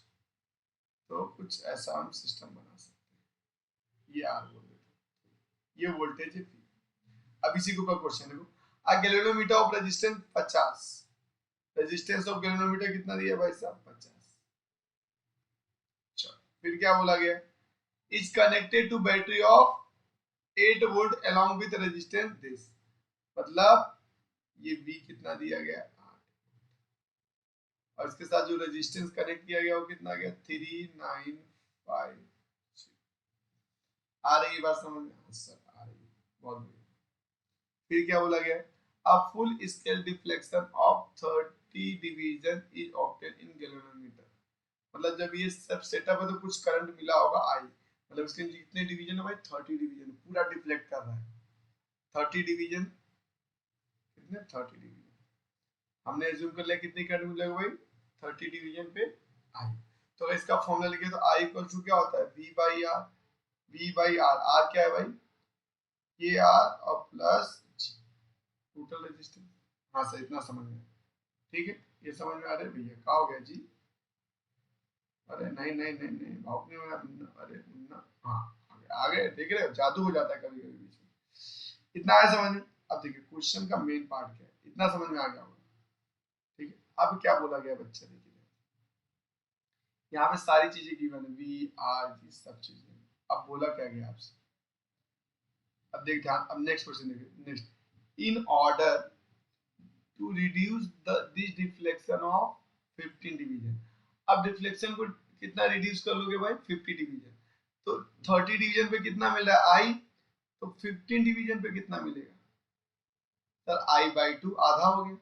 S1: तो कुछ ऐसा हम सिस्टम बना सकते हैं। ये आर बोल देते हैं, ये वोल्टेज है पी। अब इसी के ऊपर क्वेश्चन देखो, अ galvanometer of resistance 50, resistance of galvanometer कितना दिया भाई साहब, 50। चलो फिर क्या बोला गया, is connected to battery of 8 volt along with resistance this, मतलब ये V कितना दिया गया, 8, और इसके साथ जो रेजिस्टेंस कनेक्ट किया गया वो कितना गया, 395। आ रही है बात समझ में? सर आ रही है, बहुत बढ़िया। फिर क्या बोला गया, a full scale deflection of 30 division is obtain in galvanometer, मतलब जब ये सब सेटअप है तो कुछ करंट मिला होगा आई, मतलब इसके कितने डिवीजन है भाई, 30 डिवीजन, पूरा डिफ्लेक्ट कर रहा है। 30 डिवीजन कितने, 30 डिवीजन, हमने एज्यूम कर लिया कितनी करंट मिलेगा भाई, 30 डिवीजन पे आई। तो इसका फॉर्मूला लिखे तो आई इक्वल टू क्या होता है, V by R, V by R, R क्या है भाई, ये आर और प्लस जी, टोटल रेजिस्टेंस। हाँ सर, इतना समझ में, ठीक है, ये समझ में आ रहा है भैया, क्या हो गया जी, अरे नहीं नहीं नहीं नहीं भाव नहीं होगा, अरे मुन्ना, हाँ आगे देख रहे हो, जादू हो जाता है कभी कभी बीच में। इतना है समझ में? अब देखिए क्वेश्चन का मेन पार्ट क्या है, इतना समझ में आ गया होगा, ठीक है। अब क्या बोला गया बच्चा, देखिए यहाँ पे सारी चीजें गिवन है, वी आर जी सब चीजें, अब बोला क्या गया आपसे, अब देख ध्यान, अब नेक्स्ट क्वेश्चन देखिए, next, in order to reduce this deflection of 15 division, अब डिफ्लेक्शन को कितना रिड्यूस कर लोगे भाई, 50 डिवीजन, तो 30 डिवीजन पे कितना मिल रहा है आई, तो 15 डिवीजन पे कितना मिलेगा सर, आई बाई 2 आधा हो गया।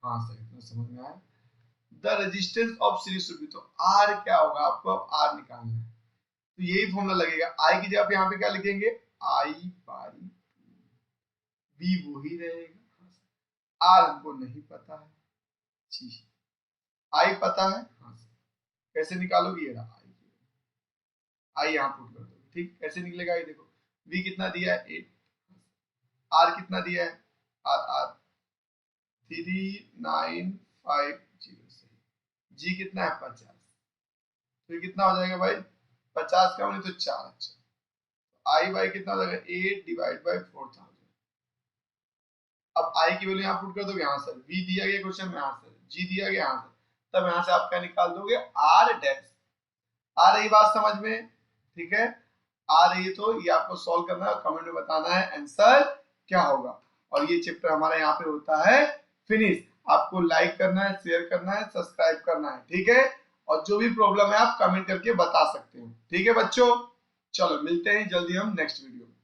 S1: हाँ सर, इतना समझ में आया। The resistance of series should be, तो आर क्या होगा, आपको अब आर निकालना है, तो यही फॉर्मूला लगेगा, आई की जगह पे यहाँ पे क्या लिखेंगे, आई बाई बी वो ही रहेगा, आर हमको नहीं पता है, जी आई पता है, हाँ सर, कैसे निकालोगे, ये रहा आई, आई यहाँ पुट कर दो, ठीक, कैसे निकलेगा ये देखो, वी कितना दिया है 8, आर कितना दिया है, आर आर 3950, जी कितना है 50, तो ये कितना हो जाएगा भाई, 50 का नहीं तो 4, अच्छा, आई बाई कितना हो जाएगा 8 डिवाइड बाई 4000। अब आई की वैल्यू यहाँ पुट कर दोगे, यहाँ सर वी दिया गया क्वेश्चन में, यहाँ सर जी दिया गया, यहाँ सर, तब यहाँ से आप क्या निकाल दोगे, आर डैश। आ रही बात समझ में, ठीक है, आ रही है तो ये आपको सॉल्व करना है, कमेंट में बताना है आंसर क्या होगा, और ये चैप्टर हमारा यहाँ पे होता है फिनिश। आपको लाइक करना है, शेयर करना है, सब्सक्राइब करना है, ठीक है, और जो भी प्रॉब्लम है आप कमेंट करके बता सकते हो, ठीक है बच्चों। चलो मिलते हैं जल्दी हम नेक्स्ट वीडियो में।